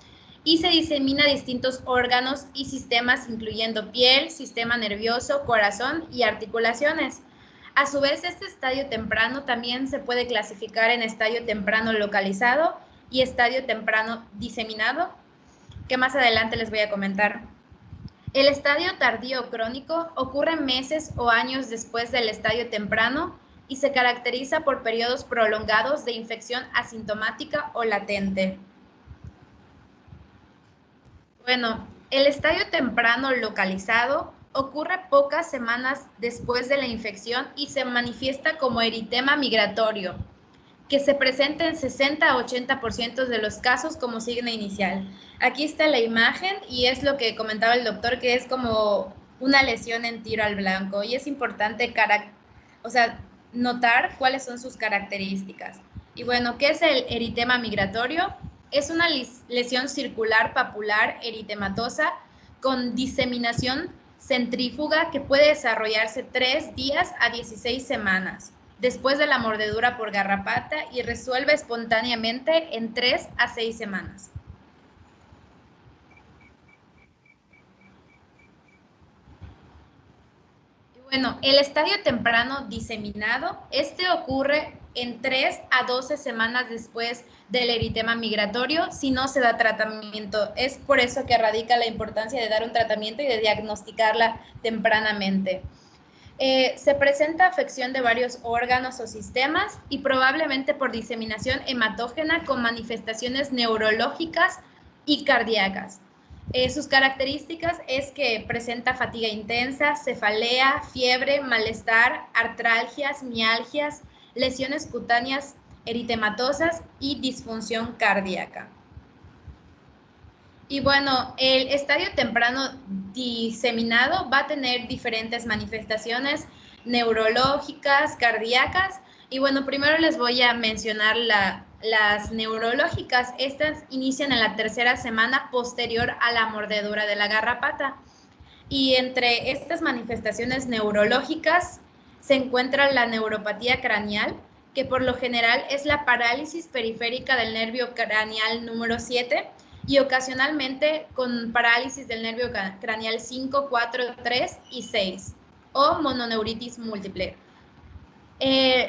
y se disemina a distintos órganos y sistemas, incluyendo piel, sistema nervioso, corazón y articulaciones. A su vez, este estadio temprano también se puede clasificar en estadio temprano localizado y estadio temprano diseminado, que más adelante les voy a comentar. El estadio tardío crónico ocurre meses o años después del estadio temprano y se caracteriza por periodos prolongados de infección asintomática o latente. Bueno, el estadio temprano localizado ocurre pocas semanas después de la infección y se manifiesta como eritema migratorio, que se presenta en 60 a 80% de los casos como signo inicial. Aquí está la imagen y es lo que comentaba el doctor, que es como una lesión en tiro al blanco y es importante notar cuáles son sus características. Y bueno, ¿qué es el eritema migratorio? Es una lesión circular papular eritematosa con diseminación centrífuga que puede desarrollarse 3 días a 16 semanas después de la mordedura por garrapata y resuelve espontáneamente en 3 a 6 semanas. Y bueno, el estadio temprano diseminado, este ocurre en 3 a 12 semanas después del eritema migratorio si no se da tratamiento. Es por eso que radica la importancia de dar un tratamiento y de diagnosticarla tempranamente. Se presenta afección de varios órganos o sistemas y probablemente por diseminación hematógena con manifestaciones neurológicas y cardíacas. Sus características es que presenta fatiga intensa, cefalea, fiebre, malestar, artralgias, mialgias, lesiones cutáneas eritematosas y disfunción cardíaca. Y bueno, el estadio temprano diseminado va a tener diferentes manifestaciones neurológicas, cardíacas. Y bueno, primero les voy a mencionar las neurológicas. Estas inician en la 3ª semana posterior a la mordedura de la garrapata. Y entre estas manifestaciones neurológicas se encuentra la neuropatía craneal, que por lo general es la parálisis periférica del nervio craneal número 7, y ocasionalmente con parálisis del nervio craneal 5, 4, 3 y 6, o mononeuritis múltiple.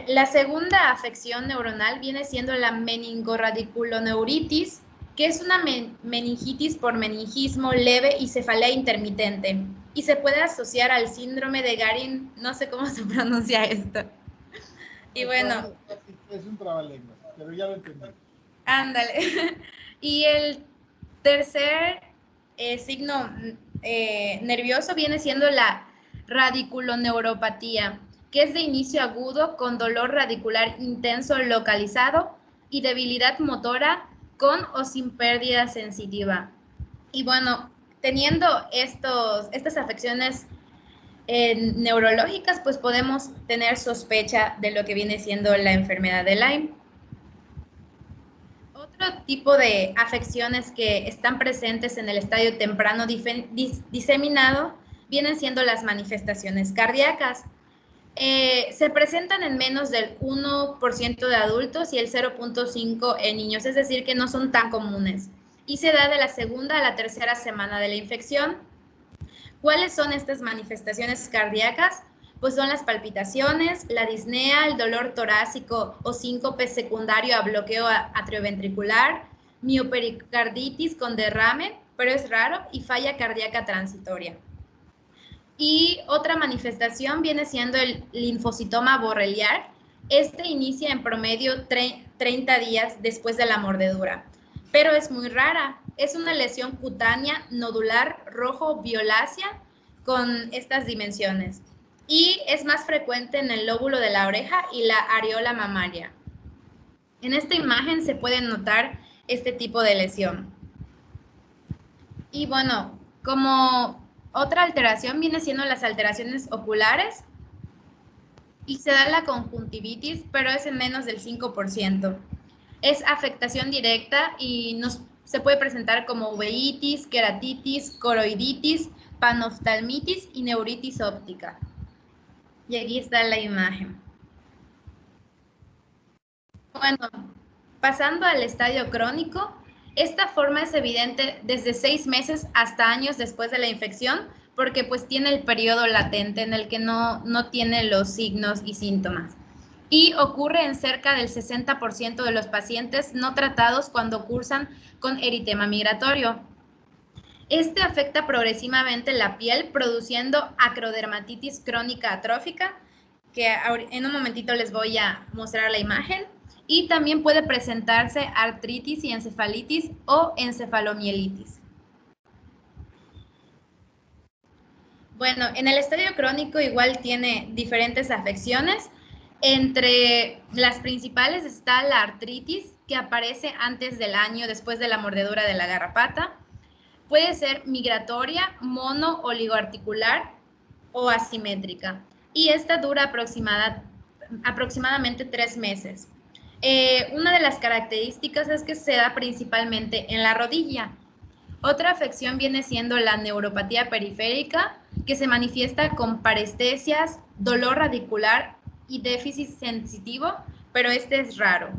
La segunda afección neuronal viene siendo la meningoradiculoneuritis, que es una meningitis por meningismo leve y cefalea intermitente, y se puede asociar al síndrome de Garin, no sé cómo se pronuncia esto. Y bueno. Es un trabalenguas, pero ya lo entendí. Ándale. Y el tercer signo nervioso viene siendo la radiculoneuropatía, que es de inicio agudo con dolor radicular intenso localizado y debilidad motora con o sin pérdida sensitiva. Y bueno, teniendo estas afecciones neurológicas, pues podemos tener sospecha de lo que viene siendo la enfermedad de Lyme. Otro tipo de afecciones que están presentes en el estadio temprano diseminado vienen siendo las manifestaciones cardíacas. Se presentan en menos del 1% de adultos y el 0.5% en niños, es decir, que no son tan comunes. Y se da de la 2ª a la 3ª semana de la infección. ¿Cuáles son estas manifestaciones cardíacas? pues son las palpitaciones, la disnea, el dolor torácico o síncope secundario a bloqueo atrioventricular, miopericarditis con derrame, pero es raro, y falla cardíaca transitoria. Y otra manifestación viene siendo el linfocitoma borreliar. Este inicia en promedio 30 días después de la mordedura, pero es muy rara. Es una lesión cutánea nodular rojo-violácea con estas dimensiones y es más frecuente en el lóbulo de la oreja y la areola mamaria. En esta imagen se puede notar este tipo de lesión. Y bueno, como otra alteración viene siendo las alteraciones oculares y se da la conjuntivitis, pero es en menos del 5%. Es afectación directa y se puede presentar como uveitis, queratitis, coroiditis, panoftalmitis y neuritis óptica. Y aquí está la imagen. Bueno, pasando al estadio crónico, esta forma es evidente desde 6 meses hasta años después de la infección, porque pues tiene el periodo latente en el que no tiene los signos y síntomas. Y ocurre en cerca del 60% de los pacientes no tratados cuando cursan con eritema migratorio. Este afecta progresivamente la piel, produciendo acrodermatitis crónica atrófica, que en un momentito les voy a mostrar la imagen, y también puede presentarse artritis y encefalitis o encefalomielitis. Bueno, en el estadio crónico igual tiene diferentes afecciones. Entre las principales está la artritis, que aparece antes del año después de la mordedura de la garrapata. Puede ser migratoria, mono-oligoarticular o asimétrica. Y esta dura aproximadamente 3 meses. Una de las características es que se da principalmente en la rodilla. Otra afección viene siendo la neuropatía periférica, que se manifiesta con parestesias, dolor radicular y déficit sensitivo, pero este es raro.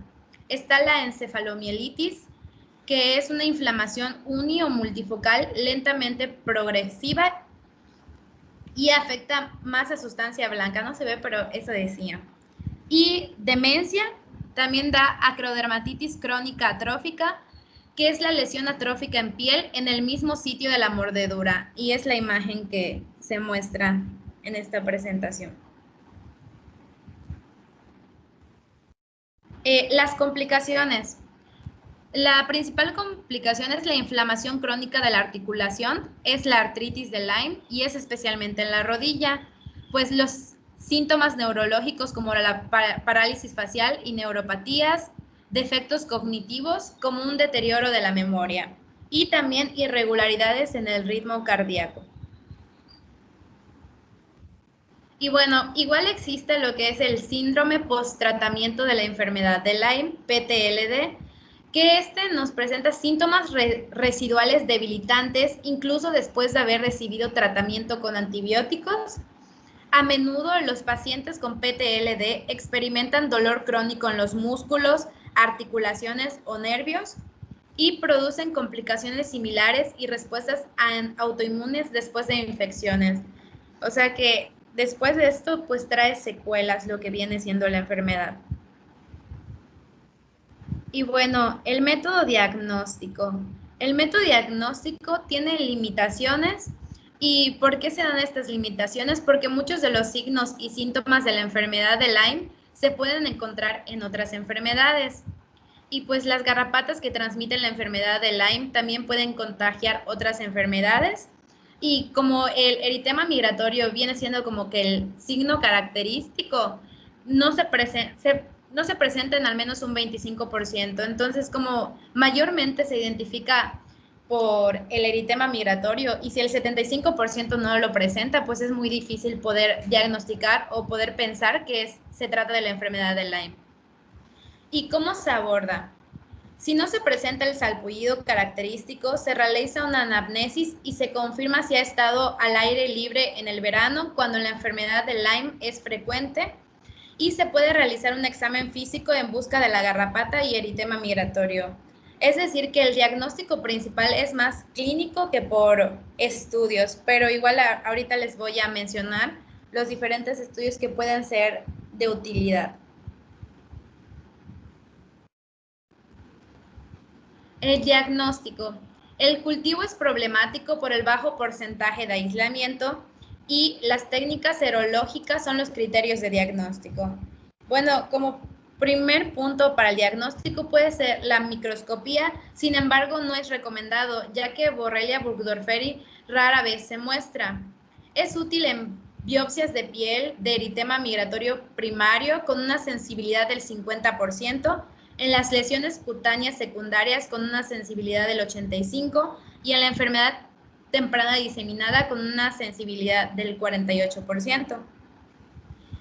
Está la encefalomielitis, que es una inflamación uni o multifocal lentamente progresiva y afecta más a sustancia blanca. No se ve, pero eso decía. Y demencia también da acrodermatitis crónica atrófica, que es la lesión atrófica en piel en el mismo sitio de la mordedura, y es la imagen que se muestra en esta presentación. Las complicaciones. La principal complicación es la inflamación crónica de la articulación, es la artritis de Lyme y es especialmente en la rodilla, pues los síntomas neurológicos como la parálisis facial y neuropatías, defectos cognitivos como un deterioro de la memoria y también irregularidades en el ritmo cardíaco. Y bueno, igual existe lo que es el síndrome post-tratamiento de la enfermedad de Lyme, PTLD, que nos presenta síntomas residuales debilitantes incluso después de haber recibido tratamiento con antibióticos. A menudo los pacientes con PTLD experimentan dolor crónico en los músculos, articulaciones o nervios y producen complicaciones similares y respuestas autoinmunes después de infecciones. O sea que después de esto, pues trae secuelas lo que viene siendo la enfermedad. Y bueno, el método diagnóstico. El método diagnóstico tiene limitaciones. ¿Y por qué se dan estas limitaciones? Porque muchos de los signos y síntomas de la enfermedad de Lyme se pueden encontrar en otras enfermedades. Y pues las garrapatas que transmiten la enfermedad de Lyme también pueden contagiar otras enfermedades. Y como el eritema migratorio viene siendo como que el signo característico, no se presenta en al menos un 25%. Entonces, como mayormente se identifica por el eritema migratorio, y si el 75% no lo presenta, pues es muy difícil poder diagnosticar o poder pensar que se trata de la enfermedad de Lyme. ¿Y cómo se aborda? Si no se presenta el salpullido característico, se realiza una anamnesis y se confirma si ha estado al aire libre en el verano, cuando la enfermedad de Lyme es frecuente, y se puede realizar un examen físico en busca de la garrapata y eritema migratorio. Es decir, que el diagnóstico principal es más clínico que por estudios, pero igual ahorita les voy a mencionar los diferentes estudios que pueden ser de utilidad. El diagnóstico. El cultivo es problemático por el bajo porcentaje de aislamiento y las técnicas serológicas son los criterios de diagnóstico. Bueno, como primer punto para el diagnóstico puede ser la microscopía, sin embargo no es recomendado, ya que Borrelia burgdorferi rara vez se muestra. Es útil en biopsias de piel de eritema migratorio primario con una sensibilidad del 50%, en las lesiones cutáneas secundarias con una sensibilidad del 85% y en la enfermedad temprana diseminada con una sensibilidad del 48%.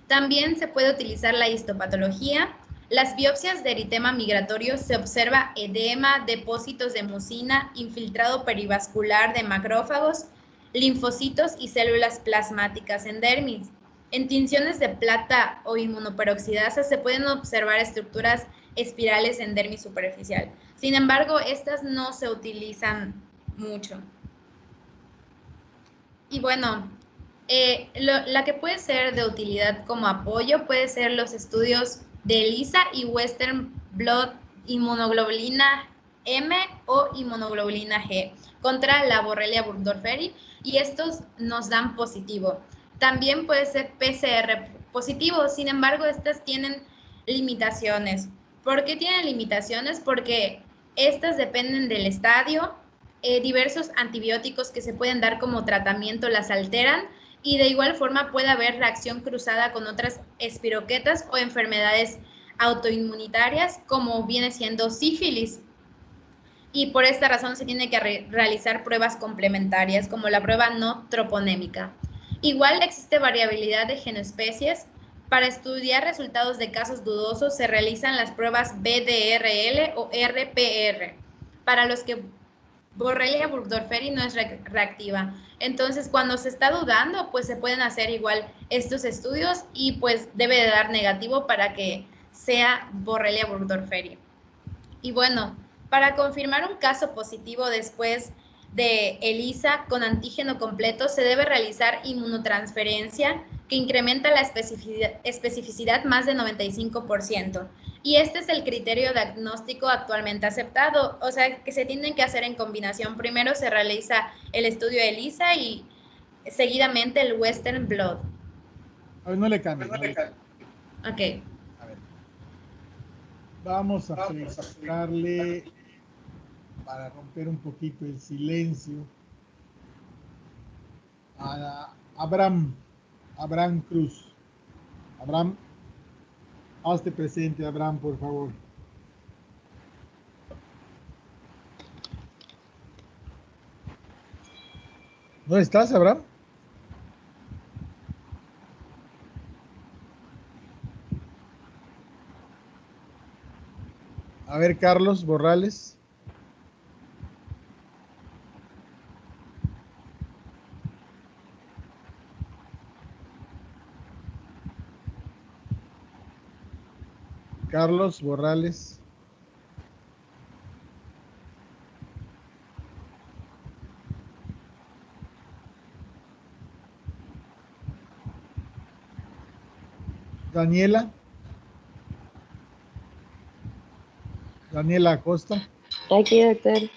También se puede utilizar la histopatología. Las biopsias de eritema migratorio se observa edema, depósitos de mucina, infiltrado perivascular de macrófagos, linfocitos y células plasmáticas en dermis. En tinciones de plata o inmunoperoxidasa se pueden observar estructuras espirales en dermis superficial. Sin embargo, estas no se utilizan mucho. Y bueno, la que puede ser de utilidad como apoyo puede ser los estudios de ELISA y Western Blot inmunoglobulina M o inmunoglobulina G contra la Borrelia burgdorferi y estos nos dan positivo. También puede ser PCR positivo, sin embargo, estas tienen limitaciones. ¿Por qué tienen limitaciones? Porque estas dependen del estadio, diversos antibióticos que se pueden dar como tratamiento las alteran y de igual forma puede haber reacción cruzada con otras espiroquetas o enfermedades autoinmunitarias como viene siendo sífilis. Y por esta razón se tiene que realizar pruebas complementarias como la prueba no troponémica. Igual existe variabilidad de genoespecies. Para estudiar resultados de casos dudosos se realizan las pruebas BDRL o RPR, para los que Borrelia burgdorferi no es reactiva. Entonces, cuando se está dudando, pues se pueden hacer igual estos estudios y pues debe de dar negativo para que sea Borrelia burgdorferi. Y bueno, para confirmar un caso positivo después de ELISA con antígeno completo, se debe realizar inmunotransferencia que incrementa la especificidad más de 95%. Y este es el criterio diagnóstico actualmente aceptado, o sea, que se tienen que hacer en combinación. Primero se realiza el estudio de ELISA y seguidamente el Western Blot. A ver, no le cambies. Ok. A ver. Vamos a preguntarle, para romper un poquito el silencio, a Abraham Cruz. Abraham, hazte presente, Abraham, por favor. ¿Dónde estás, Abraham? A ver, Carlos Borrales. Carlos Borrales. Daniela. Daniela Acosta. Aquí, doctor.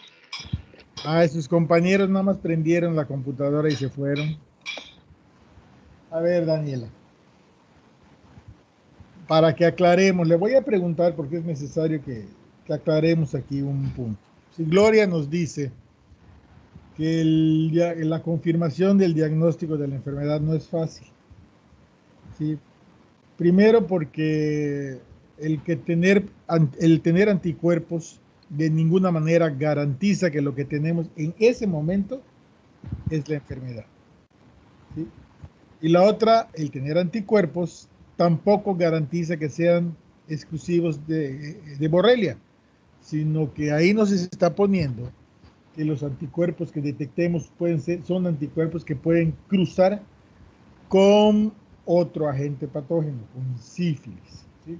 Sus compañeros nada más prendieron la computadora y se fueron. A ver, Daniela. Para que aclaremos, le voy a preguntar porque es necesario que aclaremos aquí un punto. Si Gloria nos dice que la confirmación del diagnóstico de la enfermedad no es fácil. ¿Sí? Primero porque el tener anticuerpos de ninguna manera garantiza que lo que tenemos en ese momento es la enfermedad. ¿Sí? Y la otra, el tener anticuerpos tampoco garantiza que sean exclusivos de Borrelia, sino que ahí nos está poniendo que los anticuerpos que detectemos son anticuerpos que pueden cruzar con otro agente patógeno, con sífilis. ¿Sí?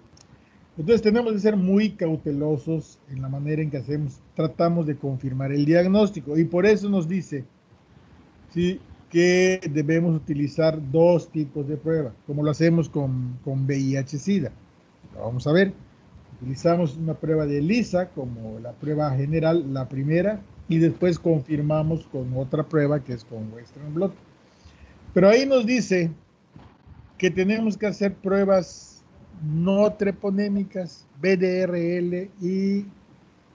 Entonces tenemos que ser muy cautelosos en la manera en que tratamos de confirmar el diagnóstico, y por eso nos dice, ¿sí?, que debemos utilizar dos tipos de prueba, como lo hacemos con VIH-Sida. Lo vamos a ver. Utilizamos una prueba de ELISA como la prueba general, la primera, y después confirmamos con otra prueba que es con Western Blot. Pero ahí nos dice que tenemos que hacer pruebas no treponémicas, BDRL y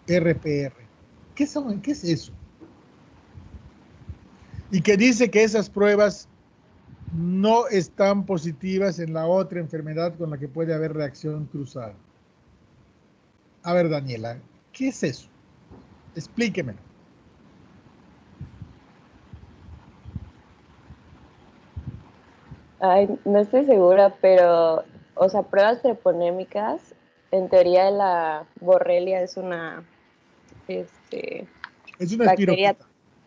RPR. ¿Qué es eso? Y que dice que esas pruebas no están positivas en la otra enfermedad con la que puede haber reacción cruzada. A ver, Daniela, ¿qué es eso? Explíquemelo. Ay, no estoy segura, pero, o sea, pruebas treponémicas, en teoría la borrelia es una, Es una bacteria, espiroqueta.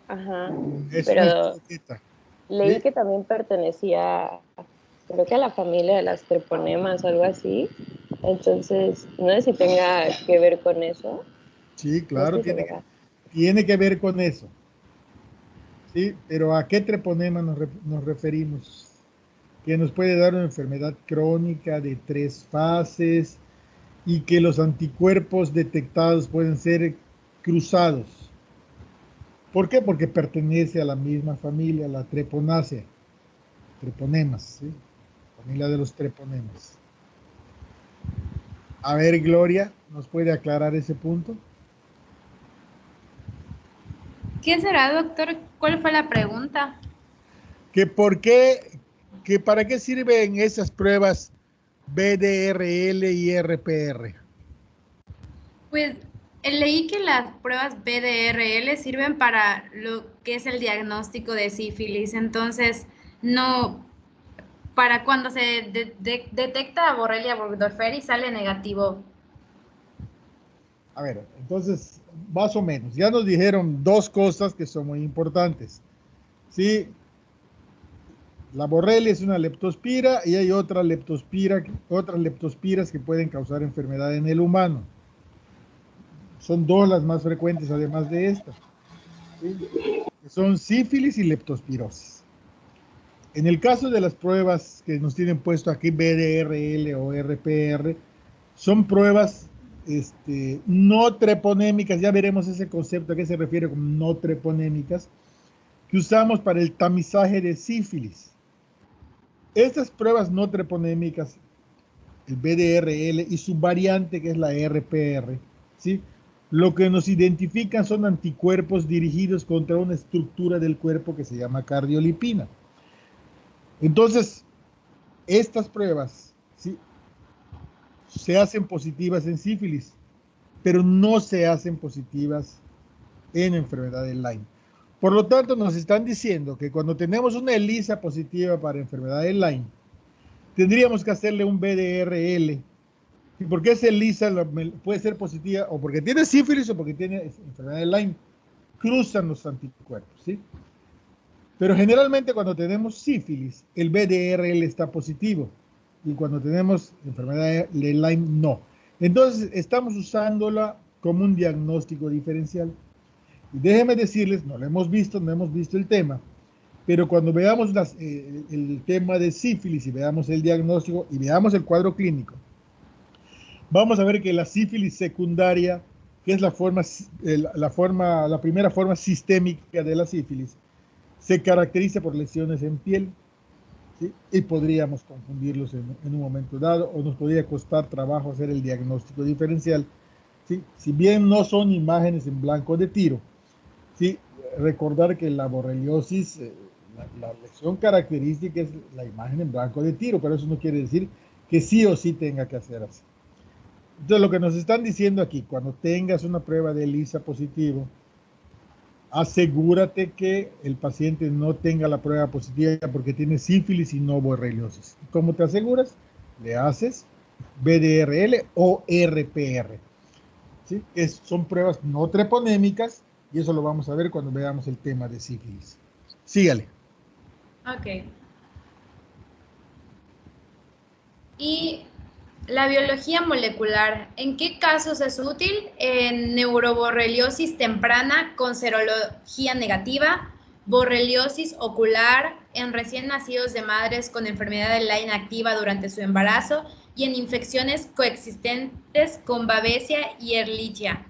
ajá, Es una pero espiroqueta. leí ¿Sí? que también pertenecía, creo que a la familia de las treponemas o algo así, entonces, no sé si tenga que ver con eso, Sí, no claro, estoy segura. tiene que ver con eso. ¿Sí? Pero ¿a qué treponema nos referimos? Que nos puede dar una enfermedad crónica de 3 fases y que los anticuerpos detectados pueden ser cruzados. ¿Por qué? Porque pertenece a la misma familia, la treponácea, treponemas, ¿sí? Familia de los treponemas. A ver, Gloria, ¿nos puede aclarar ese punto? ¿Qué será, doctor? ¿Cuál fue la pregunta? Que por qué, que para qué sirven esas pruebas BDRL y RPR. Pues leí que las pruebas BDRL sirven para lo que es el diagnóstico de sífilis, entonces no, para cuando se detecta Borrelia burgdorferi sale negativo. A ver, entonces, más o menos, ya nos dijeron dos cosas que son muy importantes. Sí, la borrelia es una leptospira y hay otras leptospiras que pueden causar enfermedad en el humano. Son dos las más frecuentes además de esta, ¿sí? Que son sífilis y leptospirosis. En el caso de las pruebas que nos tienen puesto aquí, BDRL o RPR, son pruebas no treponémicas. Ya veremos ese concepto a qué se refiere con no treponémicas, que usamos para el tamizaje de sífilis. Estas pruebas no treponémicas, el BDRL y su variante que es la RPR, ¿sí? Lo que nos identifican son anticuerpos dirigidos contra una estructura del cuerpo que se llama cardiolipina. Entonces, estas pruebas, ¿sí?, se hacen positivas en sífilis, pero no se hacen positivas en enfermedad de Lyme. Por lo tanto, nos están diciendo que cuando tenemos una ELISA positiva para enfermedad de Lyme, tendríamos que hacerle un BDRL. Porque esa ELISA puede ser positiva o porque tiene sífilis o porque tiene enfermedad de Lyme. Cruzan los anticuerpos, ¿sí? Pero generalmente cuando tenemos sífilis, el BDRL está positivo. Y cuando tenemos enfermedad de Lyme, no. Entonces, estamos usándola como un diagnóstico diferencial. Y déjenme decirles, no lo hemos visto, no hemos visto el tema, pero cuando veamos el tema de sífilis y veamos el diagnóstico y veamos el cuadro clínico, vamos a ver que la sífilis secundaria, que es la primera forma sistémica de la sífilis, se caracteriza por lesiones en piel, ¿sí? Y podríamos confundirlos en un momento dado, o nos podría costar trabajo hacer el diagnóstico diferencial, ¿sí? Si bien no son imágenes en blanco de tiro, ¿sí? Recordar que la borreliosis, la lesión característica es la imagen en blanco de tiro, pero eso no quiere decir que sí o sí tenga que hacer así. Entonces, lo que nos están diciendo aquí, cuando tengas una prueba de ELISA positivo, asegúrate que el paciente no tenga la prueba positiva porque tiene sífilis y no borreliosis. ¿Cómo te aseguras? Le haces BDRL o RPR, ¿sí? Son pruebas no treponémicas y eso lo vamos a ver cuando veamos el tema de sífilis. Sígale. Ok. Y la biología molecular, ¿en qué casos es útil? En neuroborreliosis temprana con serología negativa, borreliosis ocular en recién nacidos de madres con enfermedad de Lyme activa durante su embarazo y en infecciones coexistentes con Babesia y Ehrlichia.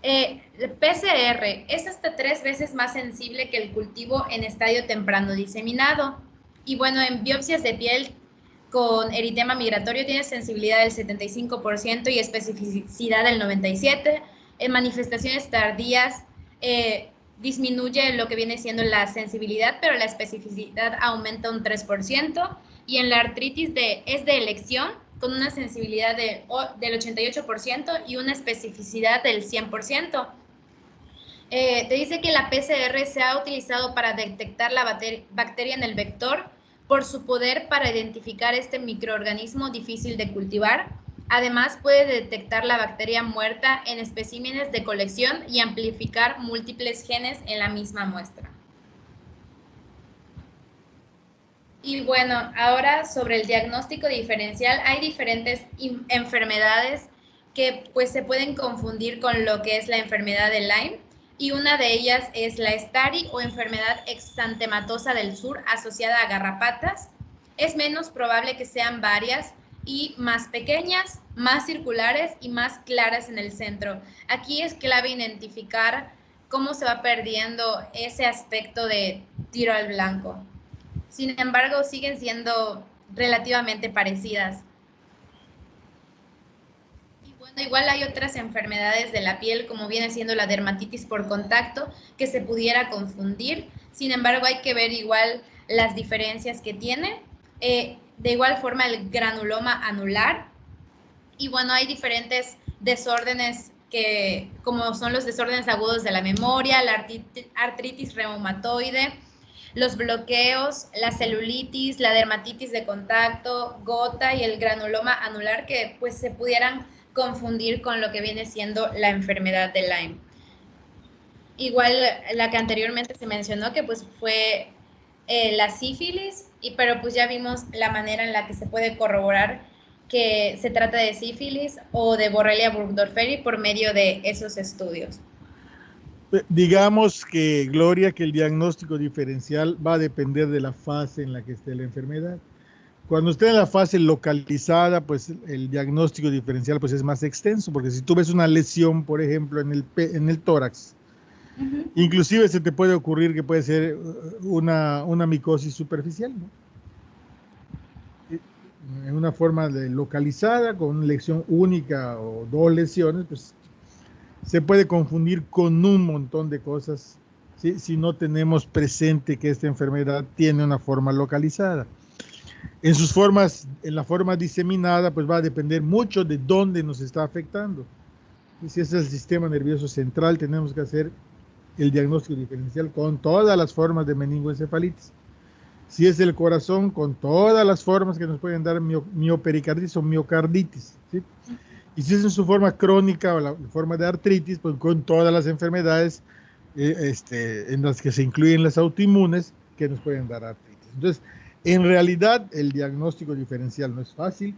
El PCR es hasta 3 veces más sensible que el cultivo en estadio temprano diseminado. Y bueno, en biopsias de piel con eritema migratorio tiene sensibilidad del 75% y especificidad del 97%. En manifestaciones tardías disminuye lo que viene siendo la sensibilidad, pero la especificidad aumenta un 3%. Y en la artritis es de elección, con una sensibilidad del 88% y una especificidad del 100%. Te dice que la PCR se ha utilizado para detectar la bacteria en el vector por su poder para identificar este microorganismo difícil de cultivar. Además, puede detectar la bacteria muerta en especímenes de colección y amplificar múltiples genes en la misma muestra. Y bueno, ahora sobre el diagnóstico diferencial, hay diferentes enfermedades que pues se pueden confundir con lo que es la enfermedad de Lyme, y una de ellas es la STARI o enfermedad exantematosa del sur asociada a garrapatas. Es menos probable que sean varias y más pequeñas, más circulares y más claras en el centro. Aquí es clave identificar cómo se va perdiendo ese aspecto de tiro al blanco. Sin embargo, siguen siendo relativamente parecidas. Y bueno, igual hay otras enfermedades de la piel, como viene siendo la dermatitis por contacto, que se pudiera confundir. Sin embargo, hay que ver igual las diferencias que tiene. De igual forma, el granuloma anular. Y bueno, hay diferentes desórdenes como son los desórdenes agudos de la memoria, la artritis reumatoide, los bloqueos, la celulitis, la dermatitis de contacto, gota y el granuloma anular, que pues se pudieran confundir con lo que viene siendo la enfermedad de Lyme. Igual la que anteriormente se mencionó, que pues fue la sífilis, pero pues ya vimos la manera en la que se puede corroborar que se trata de sífilis o de Borrelia burgdorferi por medio de esos estudios. Digamos que, Gloria, que el diagnóstico diferencial va a depender de la fase en la que esté la enfermedad. Cuando esté en la fase localizada, pues el diagnóstico diferencial pues es más extenso, porque si tú ves una lesión, por ejemplo, en el tórax, inclusive se te puede ocurrir que puede ser una micosis superficial, ¿no? En una forma localizada, con una lesión única o 2 lesiones, pues se puede confundir con un montón de cosas, ¿sí? Si no tenemos presente que esta enfermedad tiene una forma localizada. En la forma diseminada, pues va a depender mucho de dónde nos está afectando. Y si es el sistema nervioso central, tenemos que hacer el diagnóstico diferencial con todas las formas de meningoencefalitis. Si es el corazón, con todas las formas que nos pueden dar miopericarditis o miocarditis, ¿sí? Y si es en su forma crónica o la forma de artritis, pues con todas las enfermedades en las que se incluyen las autoinmunes que nos pueden dar artritis. Entonces, en realidad, el diagnóstico diferencial no es fácil.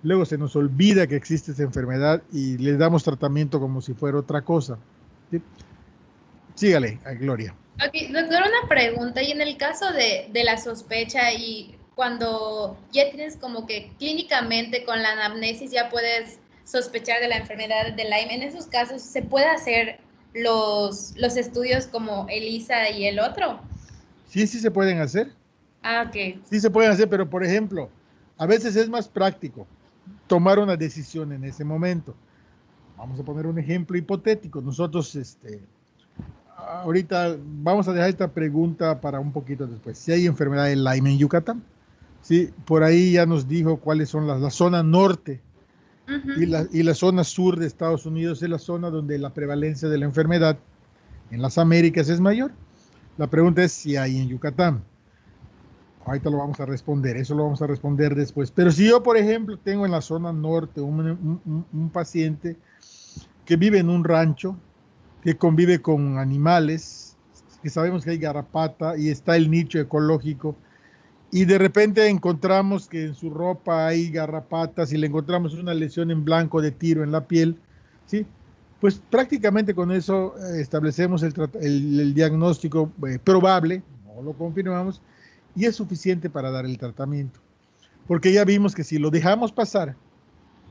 Luego se nos olvida que existe esa enfermedad y le damos tratamiento como si fuera otra cosa, ¿sí? Sígale, Gloria. Ok, doctor, una pregunta. Y en el caso de la sospecha y cuando ya tienes como que clínicamente con la anamnesis ya puedes sospechar de la enfermedad de Lyme, en esos casos, ¿se puede hacer los estudios como ELISA y el otro? Sí, sí se pueden hacer. Ah, ok. Sí se pueden hacer, pero por ejemplo, a veces es más práctico tomar una decisión en ese momento. Vamos a poner un ejemplo hipotético. Nosotros, ahorita vamos a dejar esta pregunta para un poquito después. Si hay enfermedad de Lyme en Yucatán, sí, por ahí ya nos dijo cuáles son la zona norte y la zona sur de Estados Unidos es la zona donde la prevalencia de la enfermedad en las Américas es mayor. La pregunta es si hay en Yucatán. Ahorita lo vamos a responder, eso lo vamos a responder después. Pero si yo, por ejemplo, tengo en la zona norte un paciente que vive en un rancho, que convive con animales, que sabemos que hay garrapata y está el nicho ecológico, y de repente encontramos que en su ropa hay garrapatas y le encontramos una lesión en blanco de tiro en la piel, ¿sí? Pues prácticamente con eso establecemos el diagnóstico probable, no lo confirmamos, y es suficiente para dar el tratamiento. Porque ya vimos que si lo dejamos pasar,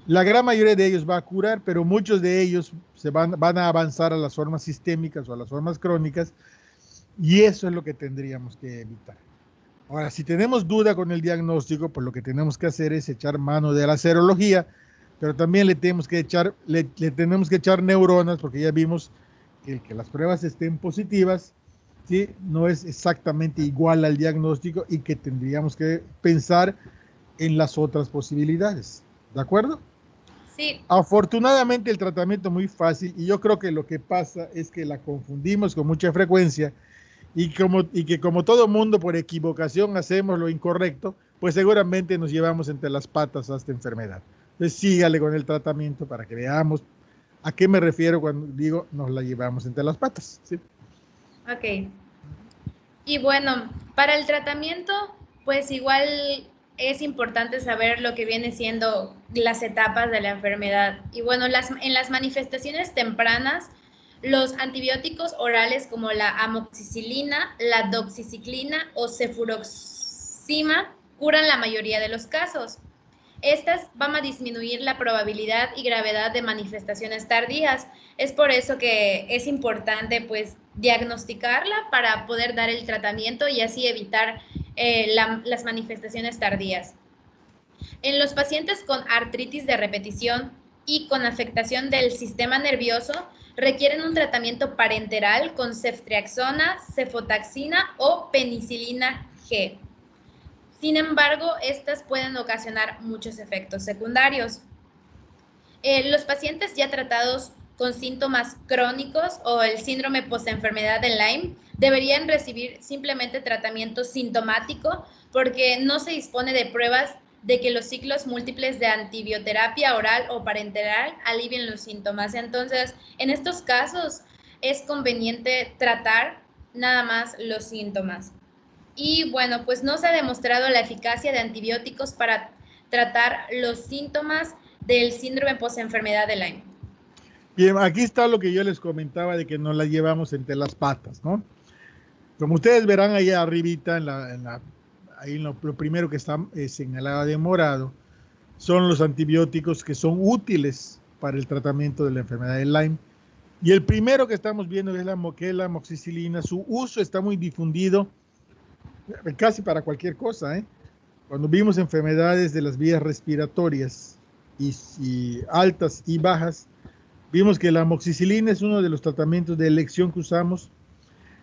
la gran mayoría de ellos va a curar, pero muchos de ellos van a avanzar a las formas sistémicas o a las formas crónicas, y eso es lo que tendríamos que evitar. Ahora, si tenemos duda con el diagnóstico, pues lo que tenemos que hacer es echar mano de la serología, pero también le tenemos que echar neuronas, porque ya vimos que el que las pruebas estén positivas, ¿sí? No es exactamente igual al diagnóstico y que tendríamos que pensar en las otras posibilidades. ¿De acuerdo? Sí. Afortunadamente el tratamiento es muy fácil y yo creo que lo que pasa es que la confundimos con mucha frecuencia y que como todo mundo por equivocación hacemos lo incorrecto, pues seguramente nos llevamos entre las patas a esta enfermedad. Entonces sígale con el tratamiento para que veamos a qué me refiero cuando digo nos la llevamos entre las patas, ¿sí? Ok. Y bueno, para el tratamiento, pues igual es importante saber lo que viene siendo las etapas de la enfermedad. Y bueno, en las manifestaciones tempranas, los antibióticos orales como la amoxicilina, la doxiciclina o cefuroxima curan la mayoría de los casos. Estas van a disminuir la probabilidad y gravedad de manifestaciones tardías. Es por eso que es importante, pues, diagnosticarla para poder dar el tratamiento y así evitar las manifestaciones tardías. En los pacientes con artritis de repetición y con afectación del sistema nervioso, requieren un tratamiento parenteral con ceftriaxona, cefotaxina o penicilina G. Sin embargo, estas pueden ocasionar muchos efectos secundarios. Los pacientes ya tratados con síntomas crónicos o el síndrome postenfermedad de Lyme deberían recibir simplemente tratamiento sintomático porque no se dispone de pruebas de que los ciclos múltiples de antibioterapia oral o parenteral alivien los síntomas. Entonces, en estos casos es conveniente tratar nada más los síntomas. Y bueno, pues no se ha demostrado la eficacia de antibióticos para tratar los síntomas del síndrome postenfermedad de Lyme. Bien, aquí está lo que yo les comentaba de que nos la llevamos entre las patas, ¿no? Como ustedes verán ahí arribita, ahí lo primero que está señalado de morado, son los antibióticos que son útiles para el tratamiento de la enfermedad de Lyme. Y el primero que estamos viendo es la amoxicilina. Su uso está muy difundido casi para cualquier cosa, ¿eh? Cuando vimos enfermedades de las vías respiratorias y altas y bajas, vimos que la amoxicilina es uno de los tratamientos de elección que usamos.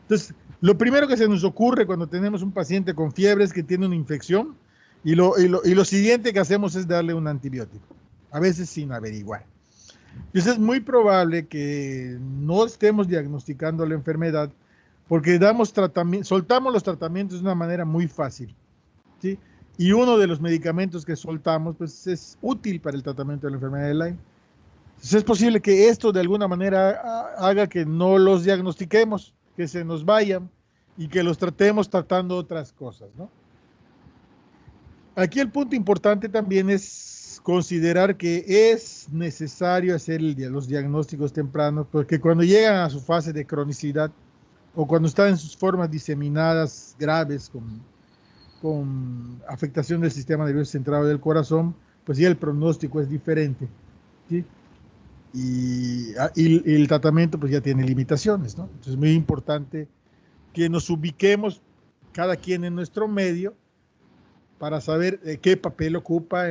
Entonces, lo primero que se nos ocurre cuando tenemos un paciente con fiebre es que tiene una infección y lo siguiente que hacemos es darle un antibiótico, a veces sin averiguar. Entonces es muy probable que no estemos diagnosticando la enfermedad porque soltamos los tratamientos de una manera muy fácil, ¿sí? Y uno de los medicamentos que soltamos pues, es útil para el tratamiento de la enfermedad de Lyme. Entonces es posible que esto de alguna manera haga que no los diagnostiquemos, que se nos vayan y que los tratemos tratando otras cosas, ¿no? Aquí el punto importante también es considerar que es necesario hacer los diagnósticos tempranos, porque cuando llegan a su fase de cronicidad o cuando están en sus formas diseminadas graves con afectación del sistema nervioso central del corazón, pues ya el pronóstico es diferente, ¿sí? Y el tratamiento pues ya tiene limitaciones, ¿no? Entonces es muy importante que nos ubiquemos cada quien en nuestro medio para saber qué papel ocupa,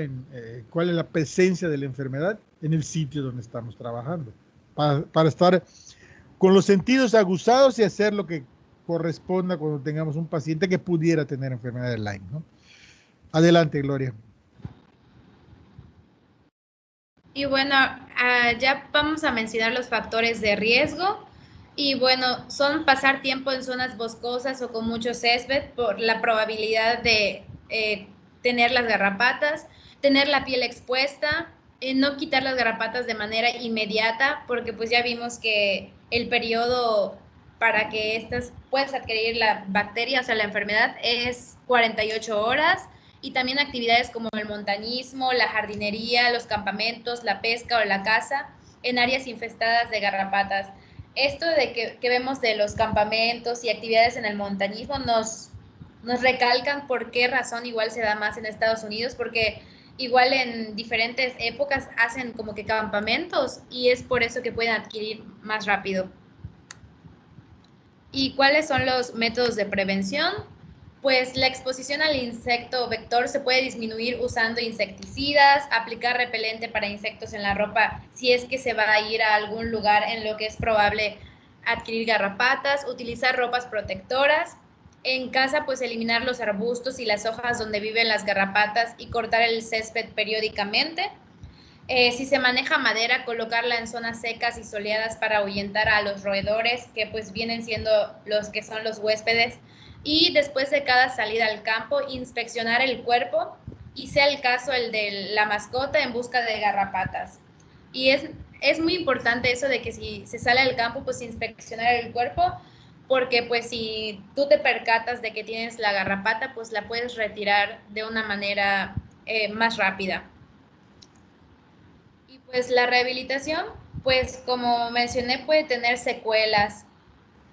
cuál es la presencia de la enfermedad en el sitio donde estamos trabajando, para estar con los sentidos aguzados y hacer lo que corresponda cuando tengamos un paciente que pudiera tener enfermedad de Lyme, ¿no? Adelante, Gloria. Y bueno, ya vamos a mencionar los factores de riesgo. Y bueno, son pasar tiempo en zonas boscosas o con mucho césped por la probabilidad de tener las garrapatas, tener la piel expuesta, no quitar las garrapatas de manera inmediata, porque pues ya vimos que el periodo para que estas puedas adquirir la bacteria, o sea, la enfermedad, es 48 horas. Y también actividades como el montañismo, la jardinería, los campamentos, la pesca o la caza en áreas infestadas de garrapatas. Esto de que vemos de los campamentos y actividades en el montañismo nos recalcan por qué razón igual se da más en Estados Unidos, porque igual en diferentes épocas hacen como que campamentos y es por eso que pueden adquirir más rápido. ¿Y cuáles son los métodos de prevención? Pues la exposición al insecto vector se puede disminuir usando insecticidas, aplicar repelente para insectos en la ropa si es que se va a ir a algún lugar en lo que es probable adquirir garrapatas, utilizar ropas protectoras. En casa, pues eliminar los arbustos y las hojas donde viven las garrapatas y cortar el césped periódicamente. Si se maneja madera, colocarla en zonas secas y soleadas para ahuyentar a los roedores, que pues vienen siendo los que son los huéspedes. Y después de cada salida al campo, inspeccionar el cuerpo y sea el caso el de la mascota en busca de garrapatas. Y es muy importante eso de que si se sale al campo, pues inspeccionar el cuerpo, porque pues si tú te percatas de que tienes la garrapata, pues la puedes retirar de una manera más rápida. Y pues la rehabilitación, pues como mencioné, puede tener secuelas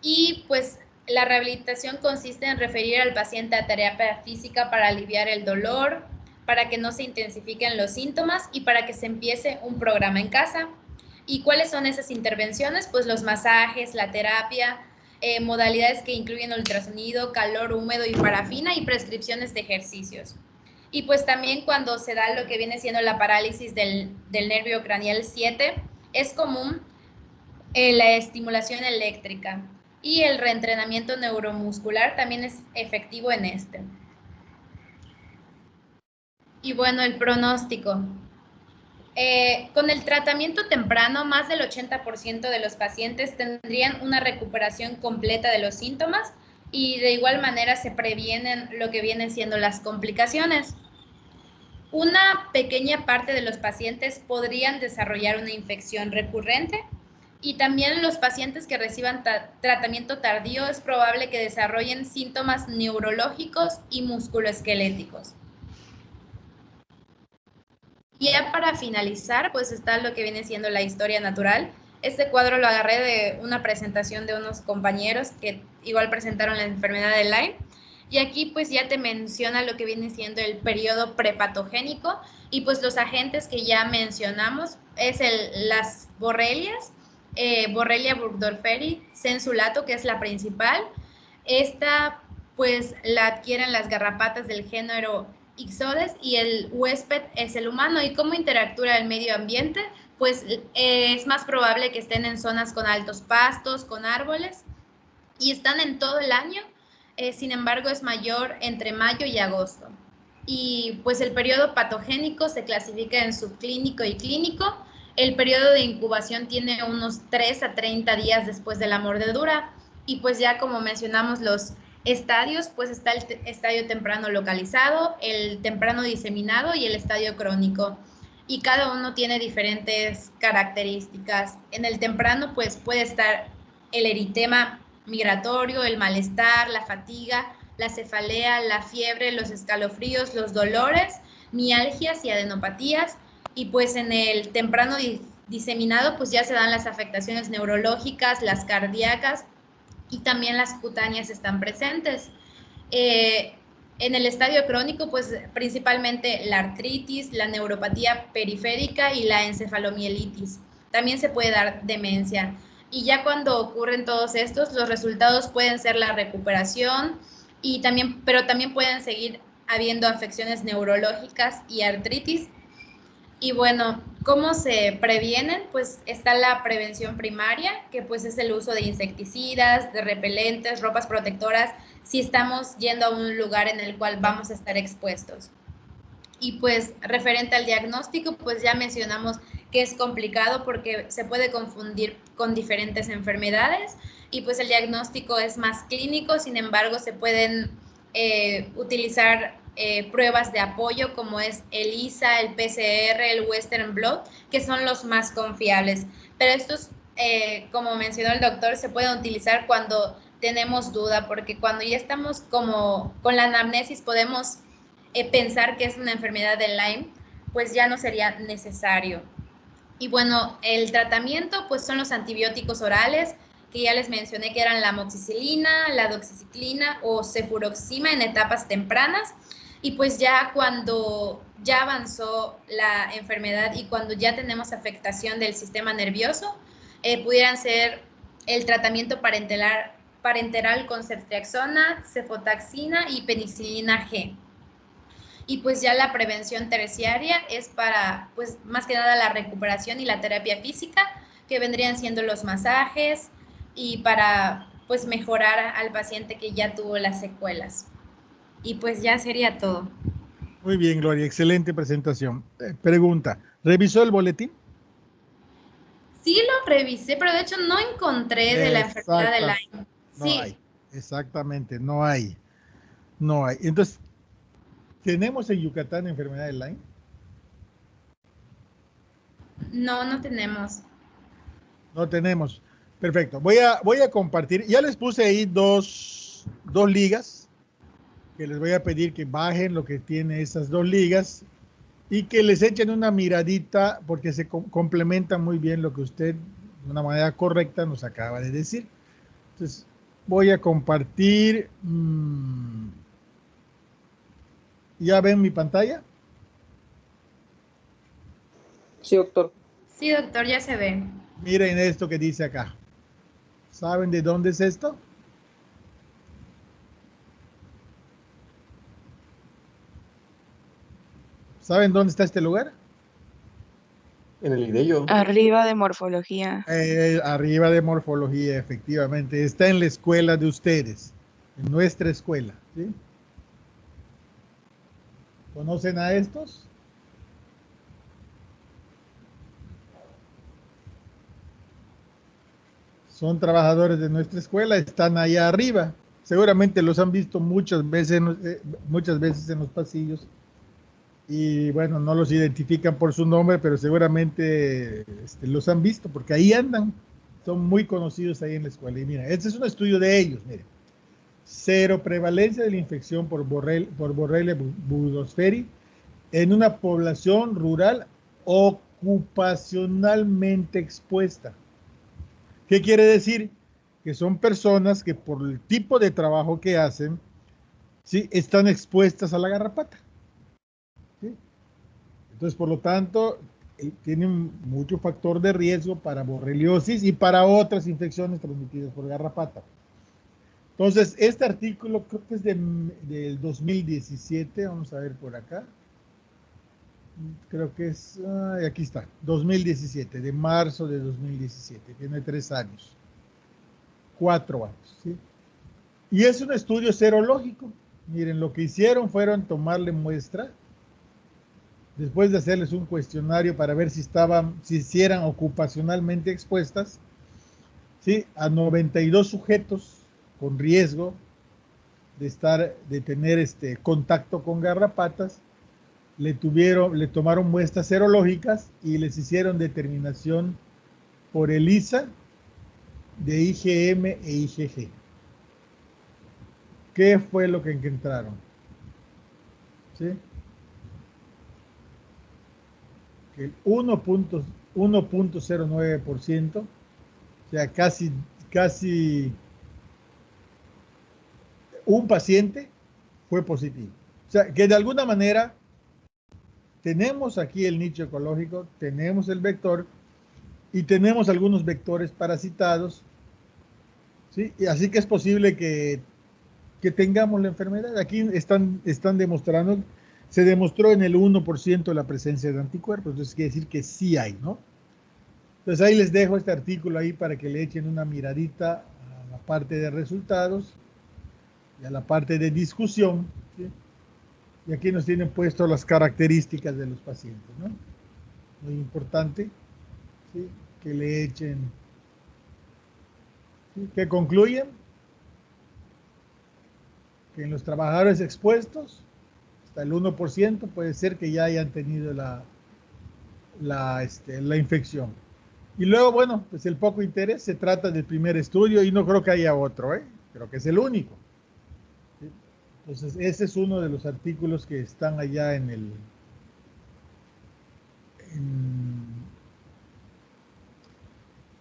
y pues la rehabilitación consiste en referir al paciente a terapia física para aliviar el dolor, para que no se intensifiquen los síntomas y para que se empiece un programa en casa. ¿Y cuáles son esas intervenciones? Pues los masajes, la terapia, modalidades que incluyen ultrasonido, calor húmedo y parafina y prescripciones de ejercicios. Y pues también cuando se da lo que viene siendo la parálisis del nervio craneal 7, es común la estimulación eléctrica y el reentrenamiento neuromuscular también es efectivo en este. Y bueno, el pronóstico. Con el tratamiento temprano, más del 80% de los pacientes tendrían una recuperación completa de los síntomas y de igual manera se previenen lo que vienen siendo las complicaciones. Una pequeña parte de los pacientes podrían desarrollar una infección recurrente y también los pacientes que reciban tratamiento tardío es probable que desarrollen síntomas neurológicos y musculoesqueléticos. Y ya para finalizar, pues está lo que viene siendo la historia natural. Este cuadro lo agarré de una presentación de unos compañeros que igual presentaron la enfermedad de Lyme. Y aquí pues ya te menciona lo que viene siendo el periodo prepatogénico y pues los agentes que ya mencionamos es las borrelias, Borrelia burgdorferi sensulato, que es la principal. Esta pues la adquieren las garrapatas del género Ixodes y el huésped es el humano. ¿Y cómo interactúa el medio ambiente? Pues es más probable que estén en zonas con altos pastos, con árboles y están en todo el año. Sin embargo, es mayor entre mayo y agosto. Y pues el periodo patogénico se clasifica en subclínico y clínico. El periodo de incubación tiene unos 3 a 30 días después de la mordedura. Y pues ya como mencionamos los estadios, pues está el estadio temprano localizado, el temprano diseminado y el estadio crónico. Y cada uno tiene diferentes características. En el temprano pues puede estar el eritema migratorio, el malestar, la fatiga, la cefalea, la fiebre, los escalofríos, los dolores, mialgias y adenopatías. Y pues en el temprano diseminado pues ya se dan las afectaciones neurológicas, las cardíacas y también las cutáneas están presentes. En el estadio crónico pues principalmente la artritis, la neuropatía periférica y la encefalomielitis. También se puede dar demencia. Y ya cuando ocurren todos estos, los resultados pueden ser la recuperación, pero también pueden seguir habiendo afecciones neurológicas y artritis. Y bueno, ¿cómo se previenen? Pues está la prevención primaria, que pues es el uso de insecticidas, de repelentes, ropas protectoras, si estamos yendo a un lugar en el cual vamos a estar expuestos. Y pues referente al diagnóstico, pues ya mencionamos que es complicado porque se puede confundir con diferentes enfermedades y pues el diagnóstico es más clínico, sin embargo se pueden utilizar pruebas de apoyo como es el ELISA, el PCR, el Western Blot, que son los más confiables. Pero estos, como mencionó el doctor, se pueden utilizar cuando tenemos duda, porque cuando ya estamos como con la anamnesis podemos pensar que es una enfermedad de Lyme, pues ya no sería necesario. Y bueno, el tratamiento pues son los antibióticos orales, que ya les mencioné que eran la amoxicilina, la doxiciclina o cefuroxima en etapas tempranas. Y pues ya cuando ya avanzó la enfermedad y cuando ya tenemos afectación del sistema nervioso, pudieran ser el tratamiento parenteral con ceftriaxona, cefotaxina y penicilina G. Y pues ya la prevención terciaria es para, pues más que nada la recuperación y la terapia física, que vendrían siendo los masajes y para pues mejorar al paciente que ya tuvo las secuelas. Y pues ya sería todo. Muy bien, Gloria, excelente presentación. Pregunta, ¿revisó el boletín? Sí lo revisé, pero de hecho no encontré de la enfermedad de Exactas, Lyme. no Sí, hay, exactamente, no hay, no hay. Entonces, ¿tenemos en Yucatán enfermedad de Lyme? no, no tenemos. No tenemos. Perfecto. Voy a compartir. Ya les puse ahí dos ligas que les voy a pedir que bajen lo que tiene esas dos ligas y que les echen una miradita porque se complementa muy bien lo que usted de una manera correcta nos acaba de decir. Entonces, voy a compartir. ¿Ya ven mi pantalla? Sí, doctor. Sí, doctor, ya se ve. Miren esto que dice acá. ¿Saben de dónde es esto? ¿Saben dónde está este lugar? En el IDEO. Arriba de morfología. Arriba de morfología, efectivamente. Está en la escuela de ustedes, en nuestra escuela. ¿Sí? ¿Conocen a estos? Son trabajadores de nuestra escuela, están allá arriba. Seguramente los han visto muchas veces en los pasillos. Y bueno, no los identifican por su nombre, pero seguramente los han visto porque ahí andan. Son muy conocidos ahí en la escuela. Y mira, este es un estudio de ellos. Miren. Cero prevalencia de la infección por Borrelia burgdorferi en una población rural ocupacionalmente expuesta. ¿Qué quiere decir? Que son personas que por el tipo de trabajo que hacen, ¿sí?, están expuestas a la garrapata. ¿Sí? Entonces, por lo tanto, tienen mucho factor de riesgo para borreliosis y para otras infecciones transmitidas por garrapata. Entonces, este artículo creo que es del 2017, vamos a ver por acá. Creo que es, aquí está, 2017, de marzo de 2017, tiene 3 años, 4 años, ¿sí? Y es un estudio serológico. Miren, lo que hicieron fueron tomarle muestra, después de hacerles un cuestionario para ver si eran ocupacionalmente expuestas, ¿sí?, a 92 sujetos con riesgo de tener contacto con garrapatas. Le tomaron muestras serológicas y les hicieron determinación por ELISA de IgM e IgG. ¿Qué fue lo que encontraron? ¿Sí? Que el 1.09%, o sea, casi un paciente fue positivo. O sea, que de alguna manera tenemos aquí el nicho ecológico, tenemos el vector y tenemos algunos vectores parasitados, ¿sí? Y así que es posible que tengamos la enfermedad. Aquí están demostrando, se demostró en el 1% la presencia de anticuerpos, entonces quiere decir que sí hay, ¿no? Entonces ahí les dejo este artículo ahí para que le echen una miradita a la parte de resultados y a la parte de discusión, ¿sí? Y aquí nos tienen puesto las características de los pacientes, ¿no? Muy importante, ¿sí?, que le echen, ¿sí?, que concluyen que en los trabajadores expuestos, hasta el 1% puede ser que ya hayan tenido la infección. Y luego, bueno, pues el poco interés, se trata del primer estudio y no creo que haya otro, creo que es el único. ¿Sí? Entonces, ese es uno de los artículos que están allá en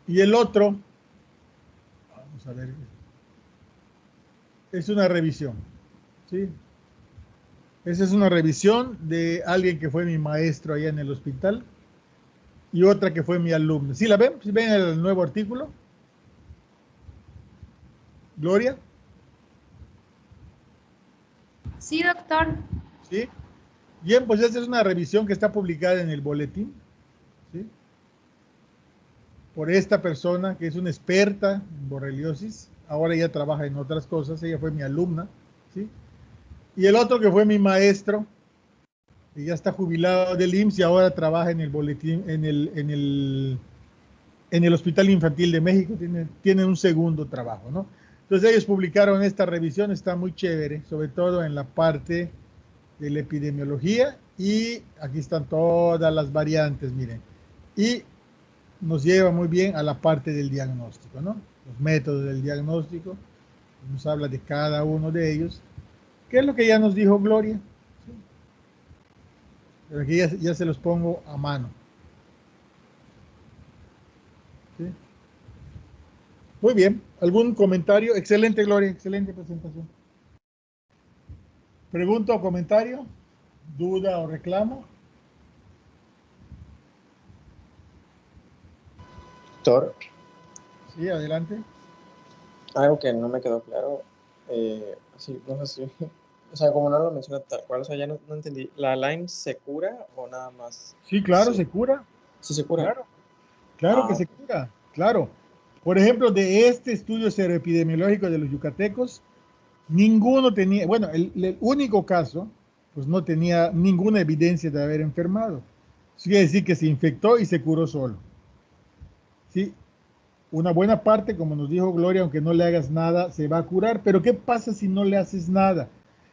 Y el otro, vamos a ver, es una revisión, ¿sí? Esa es una revisión de alguien que fue mi maestro allá en el hospital y otra que fue mi alumno. ¿Sí la ven? ¿Sí ven el nuevo artículo? Gloria, Sí, doctor. ¿sí? Bien, pues esta es una revisión que está publicada en el boletín, ¿sí? Por esta persona que es una experta en borreliosis, ahora ella trabaja en otras cosas, ella fue mi alumna, ¿sí? Y el otro que fue mi maestro, que ya está jubilado del IMSS y ahora trabaja en el boletín, en el Hospital Infantil de México, tiene un segundo trabajo, ¿no? Entonces ellos publicaron esta revisión, está muy chévere, sobre todo en la parte de la epidemiología, y aquí están todas las variantes, miren, y nos lleva muy bien a la parte del diagnóstico, ¿no? Los métodos del diagnóstico, nos habla de cada uno de ellos, que es lo que ya nos dijo Gloria, ¿sí? Pero aquí ya se los pongo a mano, ¿sí? Muy bien, ¿algún comentario? Excelente, Gloria, excelente presentación. ¿Pregunta o comentario? ¿Duda o reclamo? Doctor, Sí, adelante. algo que no me quedó claro, así, no sé si, o sea, como no lo menciona tal cual, o sea, ya no entendí, ¿la Lyme se cura o nada más? Sí, claro, Sí, se cura. sí se cura. Claro, claro que Ah, se cura, claro. Por ejemplo, de este estudio seroepidemiológico de los yucatecos, ninguno tenía, bueno, el único caso, pues no tenía ninguna evidencia de haber enfermado. Eso quiere decir que se infectó y se curó solo. Sí, una buena parte, como nos dijo Gloria, aunque no le hagas nada, se va a curar. Pero ¿qué pasa si no le haces nada?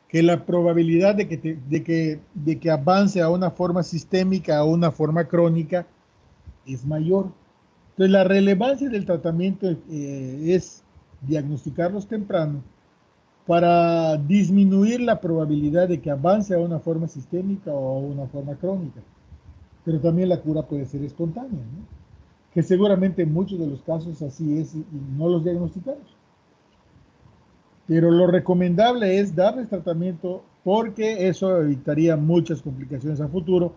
Que la probabilidad de que avance a una forma sistémica, a una forma crónica, es mayor. Entonces, la relevancia del tratamiento es diagnosticarlos temprano para disminuir la probabilidad de que avance a una forma sistémica o a una forma crónica. Pero también la cura puede ser espontánea, ¿no? Que seguramente en muchos de los casos así es y no los diagnosticamos. Pero lo recomendable es darles tratamiento porque eso evitaría muchas complicaciones a futuro.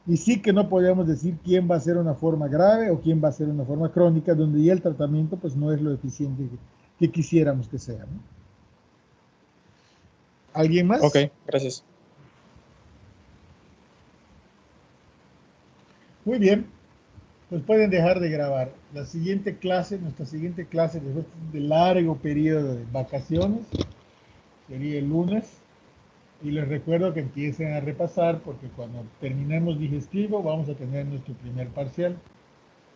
Y sí que no podemos decir quién va a ser una forma grave o quién va a ser una forma crónica, donde ya el tratamiento pues no es lo eficiente que quisiéramos que sea, ¿no? ¿Alguien más? ok, gracias. Muy bien, pues pueden dejar de grabar. La siguiente clase, nuestra siguiente clase después de largo periodo de vacaciones, sería el lunes. Y les recuerdo que empiecen a repasar porque cuando terminemos digestivo vamos a tener nuestro primer parcial.